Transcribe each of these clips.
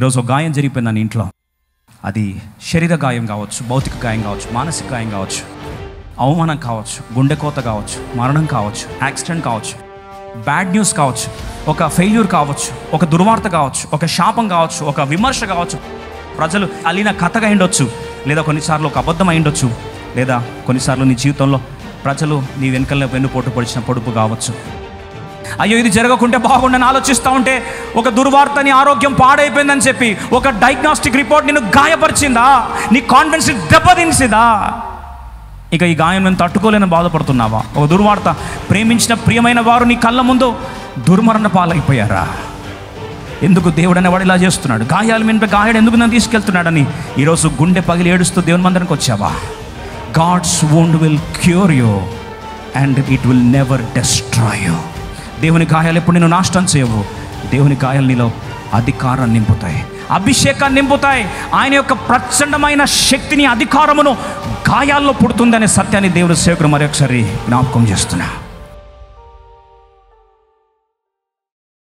ఈరోజు ఒక గాయం జరిగిపోయిందని ఇంట్లో, అది శరీర గాయం కావచ్చు, భౌతిక గాయం కావచ్చు, మానసిక గాయం కావచ్చు, అవమానం కావచ్చు, గుండెకోత కావచ్చు, మరణం కావచ్చు, యాక్సిడెంట్ కావచ్చు, బ్యాడ్ న్యూస్ కావచ్చు, ఒక ఫెయిల్యూర్ కావచ్చు, ఒక దుర్వార్త కావచ్చు, ఒక శాపం కావచ్చు, ఒక విమర్శ కావచ్చు, ప్రజలు అలిన కథగా ఉండొచ్చు, లేదా కొన్నిసార్లు ఒక అబద్ధం అయిండొచ్చు, లేదా కొన్నిసార్లు నీ జీవితంలో ప్రజలు నీ వెనుకల్లో వెన్నుపోటు పొడిచిన పొడుపు కావచ్చు. అయ్యో ఇది జరగకుంటే బాగుండని ఆలోచిస్తూ ఉంటే ఒక దుర్వార్త, నీ ఆరోగ్యం పాడైపోయిందని చెప్పి ఒక డయాగ్నోస్టిక్ రిపోర్ట్ నిన్ను గాయపరిచిందా, నీ కాన్ఫిడెన్స్ దెబ్బతీసిందా? ఇక ఈ గాయం నేను తట్టుకోలేని బాధపడుతున్నావా? ఒక దుర్వార్త, ప్రేమించిన ప్రియమైన వారు నీ కళ్ళ ముందు దుర్మరణ పాలైపోయారా? ఎందుకు దేవుడు అనేవాడు ఇలా చేస్తున్నాడు? గాయాల మీద గాయాడు ఎందుకు నన్ను తీసుకెళ్తున్నాడని ఈరోజు గుండె పగిలి ఏడుస్తూ దేవుని మందిరానికి వచ్చావా? God's wound will cure you and it will never destroy you. దేవుని గాయాలు ఎప్పుడు నేను నాశనం చేయవు. దేవుని గాయాలు నీలో అధికారాన్ని నింపుతాయి, అభిషేకాన్ని నింపుతాయి. ఆయన యొక్క ప్రచండమైన శక్తిని, అధికారమును గాయాల్లో పుడుతుందనే సత్యాన్ని దేవుని సేవకుడు మరొకసారి జ్ఞాపకం చేస్తున్నా.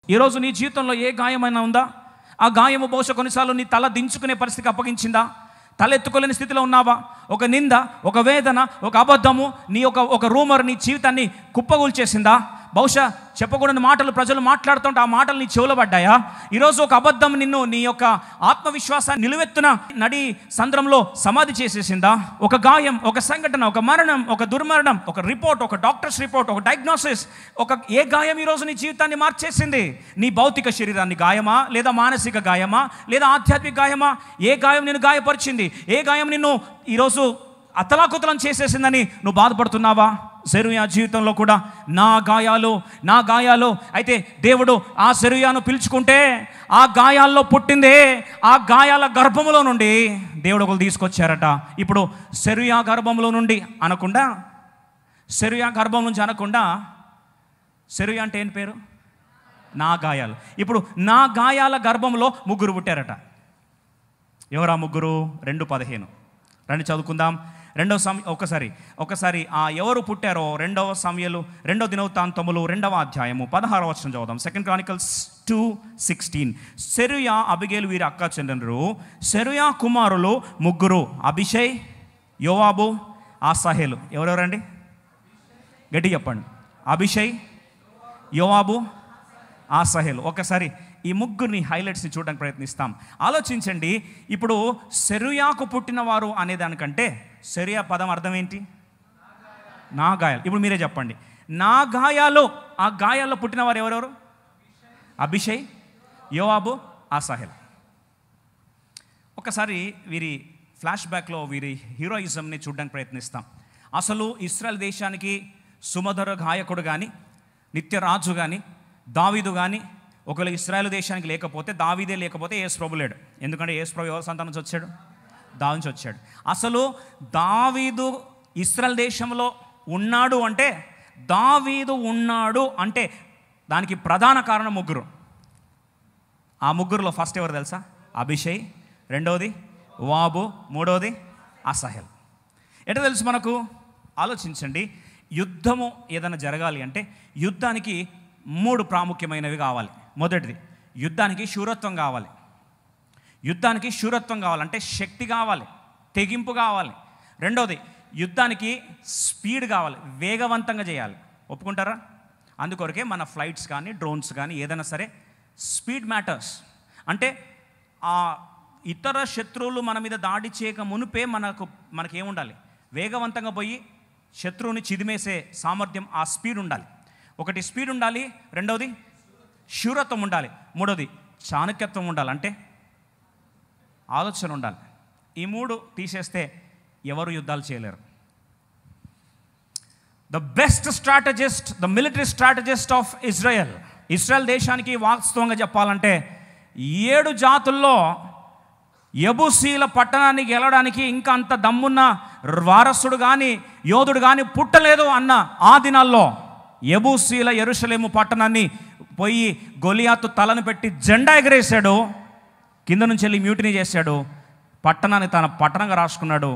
ఈరోజు నీ జీవితంలో ఏ గాయమైనా ఉందా? ఆ గాయము బహుశా కొన్నిసార్లు నీ తల దించుకునే పరిస్థితికి అప్పగించిందా? తలెత్తుకోలేని స్థితిలో ఉన్నావా? ఒక నింద, ఒక వేదన, ఒక అబద్ధము, నీ ఒక రూమర్ నీ జీవితాన్ని కుప్పగూల్చేసిందా? బహుశా చెప్పకూడని మాటలు ప్రజలు మాట్లాడుతుంటే ఆ మాటలు నీ చెవులో పడ్డాయా? ఈరోజు ఒక అబద్ధం నిన్ను, నీ యొక్క ఆత్మవిశ్వాసాన్ని నిలువెత్తున నడి సంద్రంలో సమాధి చేసేసిందా? ఒక గాయం, ఒక సంఘటన, ఒక మరణం, ఒక దుర్మరణం, ఒక రిపోర్ట్, ఒక డాక్టర్స్ రిపోర్ట్, ఒక డయాగ్నోసిస్, ఏ గాయం ఈరోజు నీ జీవితాన్ని మార్చేసింది? నీ భౌతిక శరీరాన్ని గాయమా, లేదా మానసిక గాయమా, లేదా ఆధ్యాత్మిక గాయమా? ఏ గాయం నిన్ను గాయపరిచింది? ఏ గాయం నిన్ను ఈరోజు అతలాకుతలం చేసేసిందని నువ్వు బాధపడుతున్నావా? సెరూయా జీవితంలో కూడా నా గాయాలు అయితే దేవుడు ఆ సెరూయాను పిలుచుకుంటే ఆ గాయాల్లో పుట్టిందే, ఆ గాయాల గర్భంలో నుండి దేవుడు ఒకరు తీసుకొచ్చారట. ఇప్పుడు సెరూయా గర్భంలో నుండి అనకుండా, సెరూయా గర్భం నుంచి అనకుండా, సెరూయా అంటే ఏం పేరు? నా గాయాలు. ఇప్పుడు నా గాయాల గర్భంలో ముగ్గురు పుట్టారట. ఎవరా ముగ్గురు? 2:15 రండి చదువుకుందాం. ఒకసారి ఆ ఎవరు పుట్టారో 2వ సమూయేలు 2వ దినవృత్తాంతములు 2వ అధ్యాయము 16వ వచనం చదువుదాం. 2 Chronicles 2:16. సెరూయా, అబిగేలు వీరి అక్క చెల్లెలు. సెరూయా కుమారులు ముగ్గురు, అభిషై, యోవాబు, ఆసాహేలు. ఎవరెవరండి? గట్టి చెప్పండి. అభిషై, యోవాబు, ఆసాహేలు. ఒకసారి ఈ ముగ్గురిని హైలైట్స్ని చూడడానికి ప్రయత్నిస్తాం. ఆలోచించండి. ఇప్పుడు సెరూయాకు పుట్టినవారు అనేదానికంటే సెరూయా పదం అర్థం ఏంటి? నా గాయాలు. ఇప్పుడు మీరే చెప్పండి. నా గాయాలు, ఆ గాయాల్లో పుట్టినవారు ఎవరెవరు? అభిషై, యోవాబు, ఆసాహేల్. ఒకసారి వీరి ఫ్లాష్ బ్యాక్లో వీరి హీరోయిజంని చూడడానికి ప్రయత్నిస్తాం. అసలు ఇశ్రాయేల్ దేశానికి సుమధుర గాయకుడు కానీ, నిత్యరాజు కానీ, దావీదు కానీ ఒకవేళ ఇశ్రాయేలు దేశానికి లేకపోతే, దావీదే లేకపోతే యేసు ప్రభు లేడు. ఎందుకంటే యేసు ప్రభు ఎవరి సంతానం నుంచి వచ్చాడు? దావీదు నుంచి వచ్చాడు. అసలు దావీదు ఇశ్రాయేల్ దేశంలో ఉన్నాడు అంటే, దావీదు ఉన్నాడు అంటే దానికి ప్రధాన కారణం ముగ్గురు. ఆ ముగ్గురులో ఫస్ట్ ఎవరు తెలుసా? అభిషై, రెండవది యోవాబు, మూడవది ఆసాహేల్. ఎట్లా తెలుసు మనకు? ఆలోచించండి. యుద్ధము ఏదైనా జరగాలి అంటే యుద్ధానికి 3 ప్రాముఖ్యమైనవి కావాలి. మొదటిది, యుద్ధానికి శూరత్వం కావాలి. యుద్ధానికి శూరత్వం కావాలంటే శక్తి కావాలి, తెగింపు కావాలి. రెండవది, యుద్ధానికి స్పీడ్ కావాలి, వేగవంతంగా చేయాలి. ఒప్పుకుంటారా? అందుకొరకే మన ఫ్లైట్స్ కానీ, డ్రోన్స్ కానీ ఏదైనా సరే స్పీడ్ మ్యాటర్స్. అంటే ఆ ఇతర శత్రువులు మన మీద దాడి చేయక మునిపే మనకేముండాలి? వేగవంతంగా పోయి శత్రువుని చిదిమేసే సామర్థ్యం, ఆ స్పీడ్ ఉండాలి. ఒకటి స్పీడ్ ఉండాలి, రెండవది శూరత్వం ఉండాలి, మూడవది చాణక్యత్వం ఉండాలి, అంటే ఆలోచన ఉండాలి. ఈ 3 తీసేస్తే ఎవరు యుద్ధాలు చేయలేరు. The best strategist, the military strategist of Israel దేశానికి వాస్తవంగా చెప్పాలంటే 7 జాతుల్లో యెబూసీల పట్టణాన్ని గెలవడానికి ఇంకా అంత దమ్మున్న వారసుడు కానీ, యోధుడు కానీ పుట్టలేదు అన్న ఆ దినాల్లో యెబూసీల యెరూషలేము పట్టణాన్ని పోయి గొలియాతు తలను పెట్టి జెండా ఎగరేశాడు. కింద నుంచి వెళ్ళి మ్యూటినీ చేశాడు. పట్టణాన్ని తన పట్టణంగా రాసుకున్నాడు.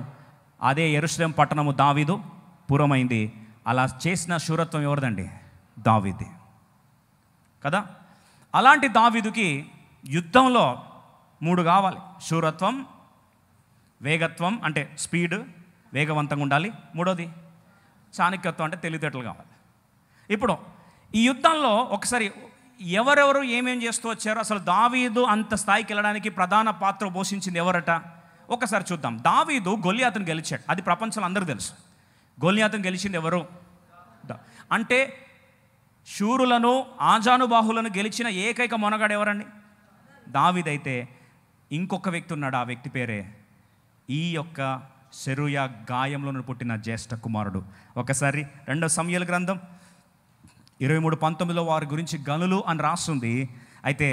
అదే యెరూషలేము పట్టణము దావీదు పురమైంది. అలా చేసిన శూరత్వం ఎవరిదండి? దావీదే కదా. అలాంటి దావీదుకి యుద్ధంలో మూడు కావాలి: శూరత్వం, వేగత్వం అంటే స్పీడ్, వేగవంతంగా ఉండాలి. మూడోది చాణక్యత్వం అంటే తెలివితేటలు కావాలి. ఇప్పుడు ఈ యుద్ధంలో ఒకసారి ఎవరెవరు ఏమేం చేస్తూ వచ్చారో, అసలు దావీదు అంత స్థాయికి వెళ్ళడానికి ప్రధాన పాత్ర పోషించింది ఎవరట ఒకసారి చూద్దాం. దావీదు గొలియాతును గెలిచాడు, అది ప్రపంచంలో అందరికీ తెలుసు. గొలియాతును గెలిచింది ఎవరు అంటే శూరులను, ఆజానుబాహులను గెలిచిన ఏకైక మొనగాడు ఎవరండి? దావీదైతే ఇంకొక వ్యక్తి ఉన్నాడు, ఆ వ్యక్తి పేరే ఈ యొక్క సెరూయా గాయంలో పుట్టిన జ్యేష్ఠ కుమారుడు. ఒకసారి 2 సమూయేలు గ్రంథం 23:19 వారి గురించి గనులు అని రాస్తుంది. అయితే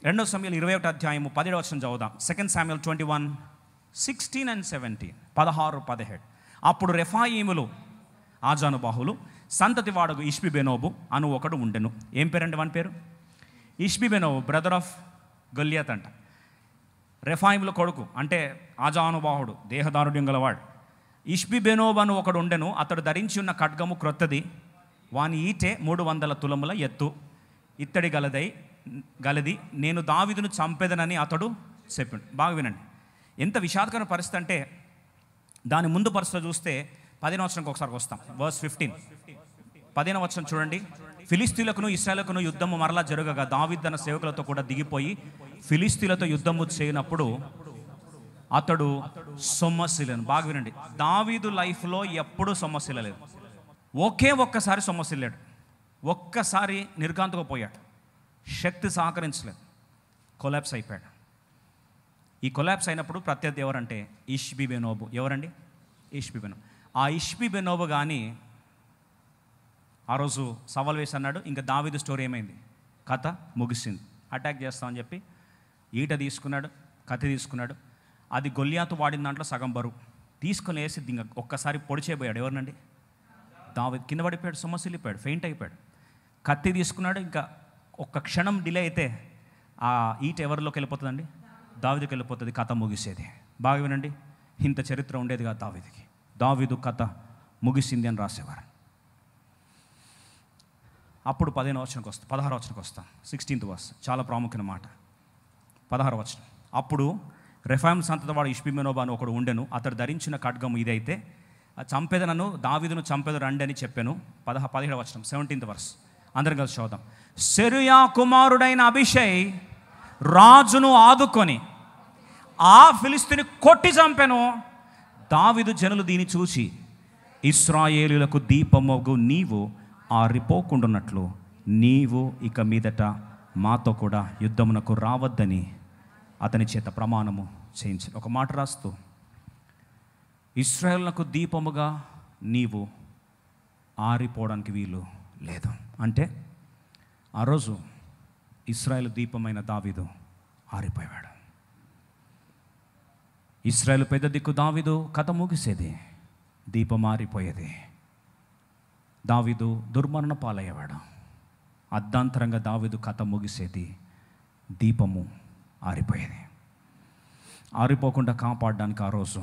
2 సమూయేలు 21 అధ్యాయము 17 వచనం చదువుదాం. 2 Samuel 21:16 and 17, 16-17. అప్పుడు రెఫాయీములు, ఆజానుబాహులు సంతతి వాడగు ఇష్బిబెనోబు అను ఒకడు ఉండెను. ఏం పేరండి వాని పేరు? ఇష్బిబెనోబు, బ్రదర్ ఆఫ్ గొలియాత్ అంట. రెఫాయిముల కొడుకు అంటే ఆజానుబాహుడు, దేహదారుడ్యం గలవాడు. ఇష్బిబెనోబు అను ఒకడు ఉండెను. అతడు ధరించి ఉన్న ఖడ్గము క్రొత్తది, వాని ఈటె 300 తులముల ఎత్తు, ఇత్తడి గలది. నేను దావీదును చంపెదనని అతడు చెప్పిండు. బాగా వినండి, ఎంత విషాదకరమైన పరిస్థితి అంటే దాని ముందు పరిస్థితి చూస్తే 10వ వచనంకి ఒకసారి వస్తాం. వర్స్ 15, 10వ వచనం చూడండి. ఫిలిస్తీయులకును ఇశ్రాయేలుకును యుద్ధము మరలా జరగగా దావీదు తన సేవకులతో కూడా దిగిపోయి ఫిలిస్తీయులతో యుద్ధము చేయనప్పుడు అతడు సొమ్మసిల్లను. బాగా వినండి, దావీదు లైఫ్లో ఎప్పుడూ సొమ్మసిల్లలేదు. ఒక్కసారి సొమ్మసిల్లాడు, ఒక్కసారి నిర్గాంతగా పోయాడు, శక్తి సహకరించలేదు, కొలాప్స్ అయిపోయాడు. ఈ కొలాప్స్ అయినప్పుడు ప్రత్యర్థి ఎవరంటే ఇష్బిబెనోబు. ఎవరండి? ఇష్బిబెనోబు. ఆ ఇష్బిబెనోబు కానీ ఆ రోజు సవాల్ వేసి అన్నాడు, ఇంకా దావీదు స్టోరీ ఏమైంది, కథ ముగిసింది, అటాక్ చేస్తామని చెప్పి ఈట తీసుకున్నాడు, కత్తి తీసుకున్నాడు. అది గొలియాతు వాడిన దాంట్లో సగం బరువు తీసుకొని వేసి ఇంకా ఒక్కసారి పొడిచేయబోయాడు. ఎవరినండి? దావీదు. కింద పడిపోయాడు, సొమ్మసిల్లిపోయాడు, ఫెయింట్ అయిపోయాడు. కత్తి తీసుకున్నాడు, ఇంకా ఒక్క క్షణం డిలే అయితే ఆ ఈట ఎవరిలోకి వెళ్ళిపోతుందండి? దావీదుకి వెళ్ళిపోతుంది, కథ ముగిసేది. బాగా వినండి, ఇంత చరిత్ర ఉండేది కాదు దావీదుకి. దావీదు కథ ముగిసింది అని రాసేవారు. అప్పుడు 16వ వచనంకి వస్తాం. 16th verse, చాలా ప్రాముఖ్యమైన మాట. 16వ వచనం. అప్పుడు రెఫాయిము సంతతి వాడు ఇష్బిబెనోబు అని ఒకడు ఉండెను. అతడు ధరించిన ఖడ్గము ఇదైతే చంపెదనను, దావీదును చంపెదు రండి అని చెప్పాను. 17వ వచనం, 17th verse, అందరం కలిసి చూద్దాం. సెరూయా కుమారుడైన అబీషై రాజును ఆదుకొని ఆ ఫిలిస్తీని కొట్టి చంపెను. దావీదు జనులు దీన్ని చూసి ఇశ్రాయేలులకు దీపమగు నీవు ఆరిపోకుండానట్లు నీవు ఇక మీదట మాతో కూడా యుద్ధమునకు రావద్దని అతని చేత ప్రమాణము చేయించు. ఒక మాట రాస్తూ, ఇశ్రాయేలులకు దీపముగా నీవు ఆరిపోవడానికి వీలు లేదు అంటే ఆ రోజు ఇశ్రాయేలు దీపమైన దావీదు ఆరిపోయాడు. ఇశ్రాయేలు పెద్ద దిక్కు దావీదు, కథ ముగిసేది, దీపం ఆరిపోయేది. దావీదు దుర్మరణ పాలయ్యేవాడు. అర్ధాంతరంగా దావీదు కథ ముగిసేది, దీపము ఆరిపోయేది. ఆరిపోకుండా కాపాడడానికి ఆ రోజు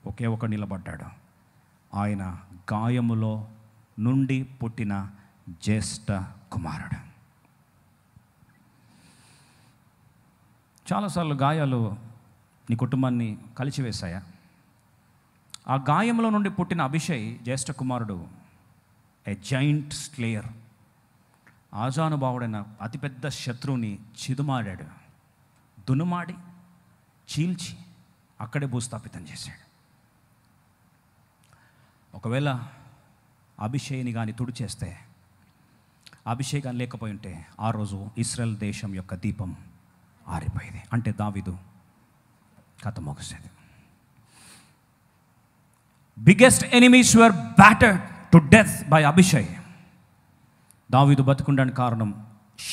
ఒకే ఒక నిలబడ్డాడు. ఆయన గాయములో నుండి పుట్టిన జ్యేష్ఠ కుమారుడు. చాలాసార్లు గాయాలు నీ కుటుంబాన్ని కలిచివేశాయా? ఆ గాయంలో నుండి పుట్టిన అబీషై జ్యేష్ఠ కుమారుడు ఏ జైంట్ స్లేయర్, ఆజానుబాహుడైన అతిపెద్ద శత్రువుని చిదుమాడాడు, దునుమాడి చీల్చి అక్కడే భూస్థాపితం చేశాడు. ఒకవేళ అభిషేక్ని కానీ తుడిచేస్తే, అభిషేకం లేకపోయి ఉంటే ఆ రోజు ఇశ్రాయేల్ దేశం యొక్క దీపం ఆరిపోయేది. అంటే దావీదు కథ ముగిసేది. Biggest enemies were battered to death by Abhishek. దావీదు బతుకుండడానికి కారణం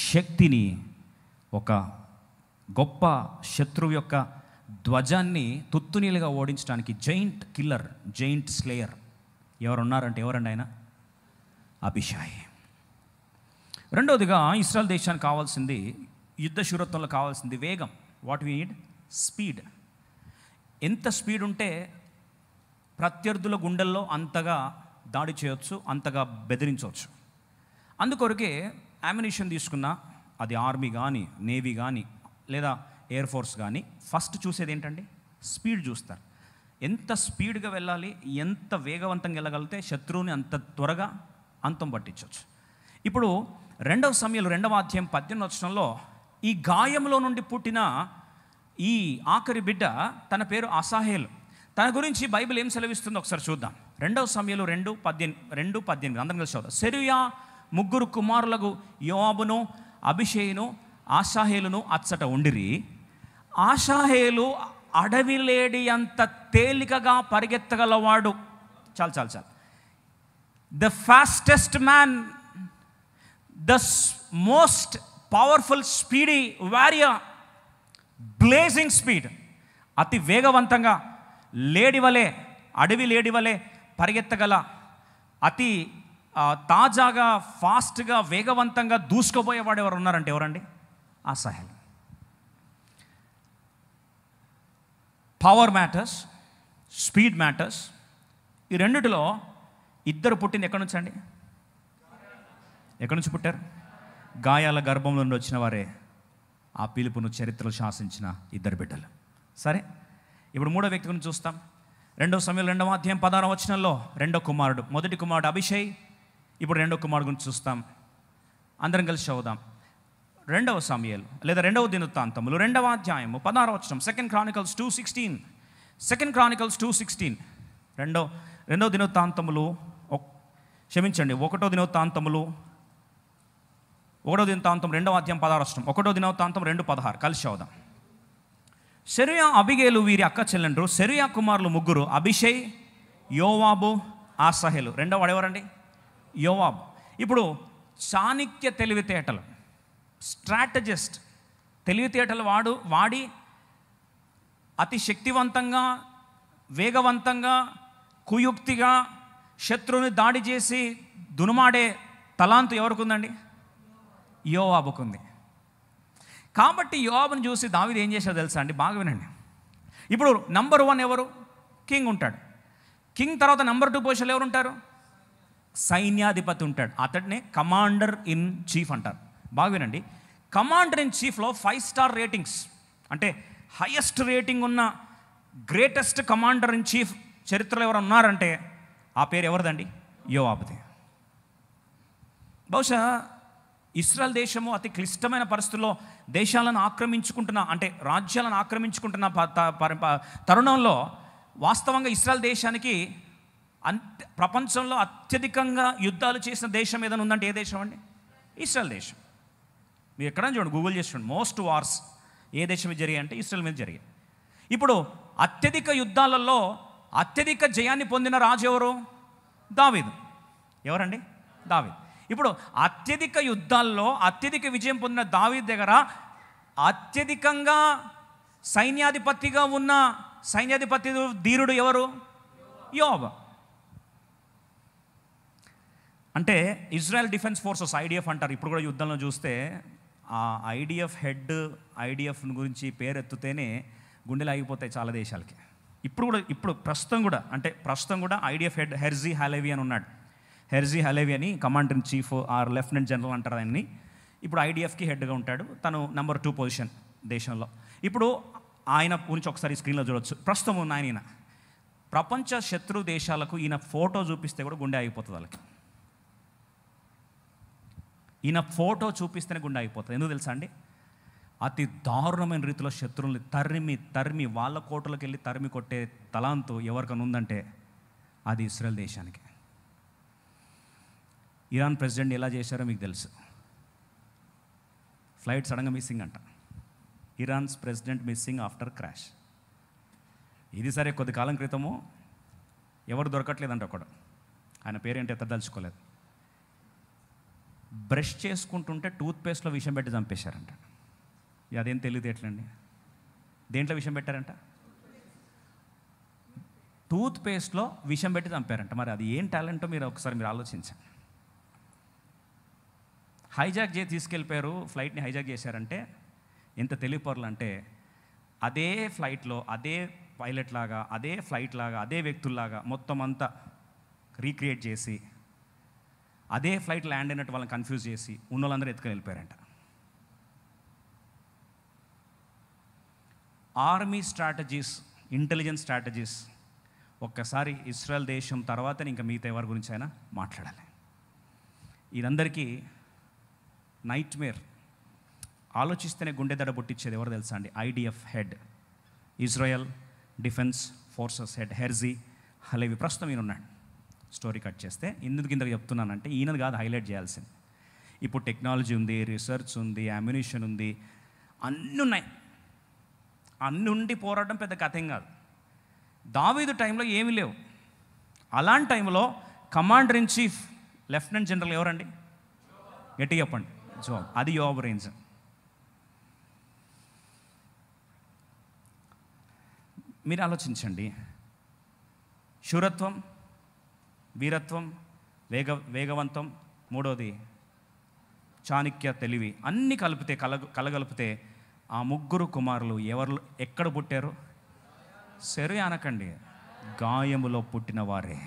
శక్తిని, ఒక గొప్ప శత్రువు యొక్క ధ్వజాన్ని తుత్తునీలుగా ఓడించడానికి జైంట్ కిల్లర్, జైంట్ స్లేయర్ ఎవరున్నారంటే ఎవరండి? ఆయన అభిషేక్. రెండవదిగా ఇశ్రాయేల్ దేశానికి కావాల్సింది, యుద్ధ శూరత్వంలో కావాల్సింది వేగం. What we need? స్పీడ్. ఎంత స్పీడ్ ఉంటే ప్రత్యర్థుల గుండెల్లో అంతగా దాడి చేయొచ్చు, అంతగా బెదిరించవచ్చు. అందుకొరకే అమ్యునిషన్ తీసుకున్నా, అది ఆర్మీ కానీ, నేవీ కానీ, లేదా ఎయిర్ ఫోర్స్ కానీ ఫస్ట్ చూసేది ఏంటండి? స్పీడ్ చూస్తారు. ఎంత స్పీడ్గా వెళ్ళాలి, ఎంత వేగవంతంగా వెళ్ళగలిగితే శత్రువుని అంత త్వరగా అంతం పట్టించవచ్చు. ఇప్పుడు 2 సమూయేలు 2వ అధ్యాయం 18వ వచనంలో ఈ గాయంలో నుండి పుట్టిన ఈ ఆఖరి బిడ్డ తన పేరు అసాహేలు. తన గురించి బైబిల్ ఏం సెలవిస్తుందో ఒకసారి చూద్దాం. 2 సమూయేలు 2:18 అందరం కలిసి చదువుదాం. సెరూయా 3 కుమారులకు యోవాబును అబీషైను ఆషాహేలును అచ్చట ఉండిరి. ఆషాహేలు అడవి లేడి అంత తేలికగా పరిగెత్తగలవాడు. చాలు. The fastest man, the most powerful speedy warrior, blazing speed, అతి వేగవంతంగా లేడివలే, అడవి లేడివలే పరిగెత్తగల, అతి తాజాగా ఫాస్ట్గా వేగవంతంగా దూసుకుపోయేవాడు ఎవరు ఉన్నారంటే ఎవరండి? Asahel. Power matters, speed matters. ఈ రెండిటిలో ఇద్దరు పుట్టింది ఎక్కడి నుంచి అండి? ఎక్కడి నుంచి పుట్టారు? గాయాల గర్భంలో నుండి వచ్చిన వారే ఆ పిలుపును చరిత్రలో శాసించిన ఇద్దరు బిడ్డలు. సరే, ఇప్పుడు 3వ వ్యక్తి గురించి చూస్తాం. 2 సమూయేలు 2వ అధ్యాయం 16వ వచనంలో 2వ కుమారుడు, మొదటి కుమారుడు అబీషై. ఇప్పుడు 2వ కుమారుడు గురించి చూస్తాం. అందరం కలిసి చదువుదాం. 2వ సమూయేలు లేదా 2వ దినవృత్తాంతములు 2వ అధ్యాయము 16వ వచనం. 2 Chronicles 2:16. 2 Chronicles 2:16. 2వ దినవృత్తాంతములు, క్షమించండి, 1వ దినవృత్తాంతములు 2వ అధ్యాయం 16వ వచనం. 1వ దినవృత్తాంతం 2:16 కలిసి చదువుదాం. సెరూయా అబీగేలు వీరి అక్క చెల్లెండ్రు. సెరూయా కుమారులు 3, అబీషై, యోవాబు, ఆసాహేలు. రెండవ వాడు ఎవరండి? యోవాబు. ఇప్పుడు చాణక్య తెలివితేటలు, స్ట్రాటజిస్ట్ తెలివితేటలు వాడి అతి శక్తివంతంగా, వేగవంతంగా, కుయుక్తిగా శత్రువుని దాడి చేసి దునుమాడే తలాంతు ఎవరికి ఉందండి? యోవాబుకుంది. కాబట్టి యోవాబుని చూసి దావీదు ఏం చేశాడో తెలుసా అండి? బాగా వినండి. ఇప్పుడు నంబర్ 1 ఎవరు? కింగ్ ఉంటాడు. కింగ్ తర్వాత నంబర్ 2 పొజిషన్లో ఎవరు ఉంటారు? సైన్యాధిపతి ఉంటాడు. అతడినే కమాండర్ ఇన్ చీఫ్ అంటారు. బాగా వినండి. కమాండర్ ఇన్ చీఫ్లో 5 స్టార్ రేటింగ్స్, అంటే హైయెస్ట్ రేటింగ్ ఉన్న గ్రేటెస్ట్ కమాండర్ ఇన్ చీఫ్ చరిత్రలో ఎవరు ఉన్నారంటే ఆ పేరు ఎవరిదండి? యోవాబుది. బహుశా ఇశ్రాయేల్ దేశము అతి క్లిష్టమైన పరిస్థితుల్లో దేశాలను ఆక్రమించుకుంటున్న, అంటే రాజ్యాలను ఆక్రమించుకుంటున్న తరుణంలో వాస్తవంగా ఇశ్రాయేల్ దేశానికి ప్రపంచంలో అత్యధికంగా యుద్ధాలు చేసిన దేశం ఏదైనా ఉందంటే ఏ దేశం అండి? ఇశ్రాయేల్ దేశం. మీరు ఎక్కడైనా చూడండి, గూగుల్ చేసి చూడండి, మోస్ట్ వార్స్ ఏ దేశం మీద జరిగాయి అంటే ఇశ్రాయేల్ మీద జరిగాయి. ఇప్పుడు అత్యధిక యుద్ధాలలో అత్యధిక జయాన్ని పొందిన రాజు ఎవరు? దావీదు. ఎవరండి? దావీదు. ఇప్పుడు అత్యధిక యుద్ధాల్లో అత్యధిక విజయం పొందిన దావీదు దగ్గర అత్యధికంగా సైన్యాధిపతిగా ఉన్న సైన్యాధిపతి ధీరుడు ఎవరు? యోవాబు. అంటే ఇజ్రాయెల్ డిఫెన్స్ ఫోర్సెస్, ఐడిఎఫ్ అంటారు. ఇప్పుడు కూడా యుద్ధంలో చూస్తే ఆ ఐడిఎఫ్ హెడ్, ఐడిఎఫ్ గురించి పేరెత్తుతేనే గుండెలు ఆగిపోతాయి చాలా దేశాలకి. ఇప్పుడు ప్రస్తుతం కూడా ఐడిఎఫ్ హెడ్ హెర్జీ హాలేవి అని ఉన్నాడు. హెర్జీ హాలేవి అని commander in chief or lieutenant general అంటారు ఆయన్ని. ఇప్పుడు ఐడిఎఫ్కి హెడ్గా ఉంటాడు. తను నంబర్ 2 పొజిషన్ దేశంలో. ఇప్పుడు ఆయన గురించి ఒకసారి స్క్రీన్లో చూడవచ్చు. ప్రస్తుతం ఉన్న ఆయన ప్రపంచ శత్రు దేశాలకు ఈయన ఫోటో చూపిస్తే కూడా గుండె ఆగిపోతుంది వాళ్ళకి. ఈయన ఫోటో చూపిస్తేనే గుండె ఆగిపోతుంది. ఎందుకు తెలుసా అండి? అతి దారుణమైన రీతిలో శత్రువుల్ని తరిమి వాళ్ళ కోటలోకి వెళ్ళి తరిమి కొట్టే తలాంతు ఎవరికైనా ఉందంటే అది ఇశ్రాయేల్ దేశానికి. ఇరాన్ ప్రెసిడెంట్ ఎలా చేశారో మీకు తెలుసు. ఫ్లైట్ సడన్గా మిస్సింగ్ అంట. Iran's president missing after crash. ఇది సరే, కొద్ది కాలం క్రితము ఎవరు దొరకట్లేదంట ఒకడు. ఆయన పేరేంటి ఎత్తదలుచుకోలేదు. బ్రష్ చేసుకుంటుంటే టూత్పేస్ట్లో విషం పెట్టి చంపేశారంట. అదేం తెలియదు ఎట్లండి? దేంట్లో విషం పెట్టారంట? టూత్పేస్ట్లో విషం పెట్టి చంపారంట. మరి అది ఏం టాలెంటో మీరు ఒకసారి ఆలోచించండి. హైజాక్ చేసి తీసుకెళ్ళిపోయారు, ఫ్లైట్ని హైజాక్ చేశారంటే ఎంత తెలివిపరులు అంటే అదే ఫ్లైట్లో అదే పైలట్ లాగా, అదే ఫ్లైట్ లాగా, అదే వ్యక్తుల్లాగా మొత్తం అంతా రీక్రియేట్ చేసి అదే ఫ్లైట్ ల్యాండ్ అయినట్టు వాళ్ళని కన్ఫ్యూజ్ చేసి ఉన్న వాళ్ళందరూ ఎత్తుకొని వెళ్ళిపోయారంట. ఆర్మీ స్ట్రాటజీస్, ఇంటెలిజెన్స్ స్ట్రాటజీస్ ఒక్కసారి ఇజ్రాయెల్ దేశం తర్వాతనే ఇంకా మిగతా ఎవరి గురించి అయినా మాట్లాడాలి. ఇదందరికీ నైట్ మేర్. ఆలోచిస్తేనే గుండె దడ పుట్టించేది ఎవరు తెలుసా అండి? IDF head, Israel defence forces head Herzi Halevi. ప్రస్తుతం ఈయన ఉన్నాడు. స్టోరీ కట్ చేస్తే ఎందుకు ఇంతకు చెప్తున్నానంటే ఈయనది కాదు హైలైట్ చేయాల్సింది. ఇప్పుడు టెక్నాలజీ ఉంది, రీసెర్చ్ ఉంది, అమ్యునిషన్ ఉంది, అన్నీ ఉన్నాయి. అన్నీ ఉండి పోరాటం పెద్ద కథేం కాదు. దావీదు టైంలో ఏమీ లేవు. అలాంటి టైంలో commander in chief lieutenant general ఎవరండి? గట్టి చెప్పండి. జోబ్. అది యోబ్ రేంజ్. మీరు ఆలోచించండి. శూరత్వం, వీరత్వం, వేగవంతం, మూడోది చాణక్య తెలివి, అన్నీ కలిపితే కలగలిపితే ఆ ముగ్గురు కుమారులు ఎక్కడ పుట్టారు? సరే అనకండి, గాయములో పుట్టిన వారే.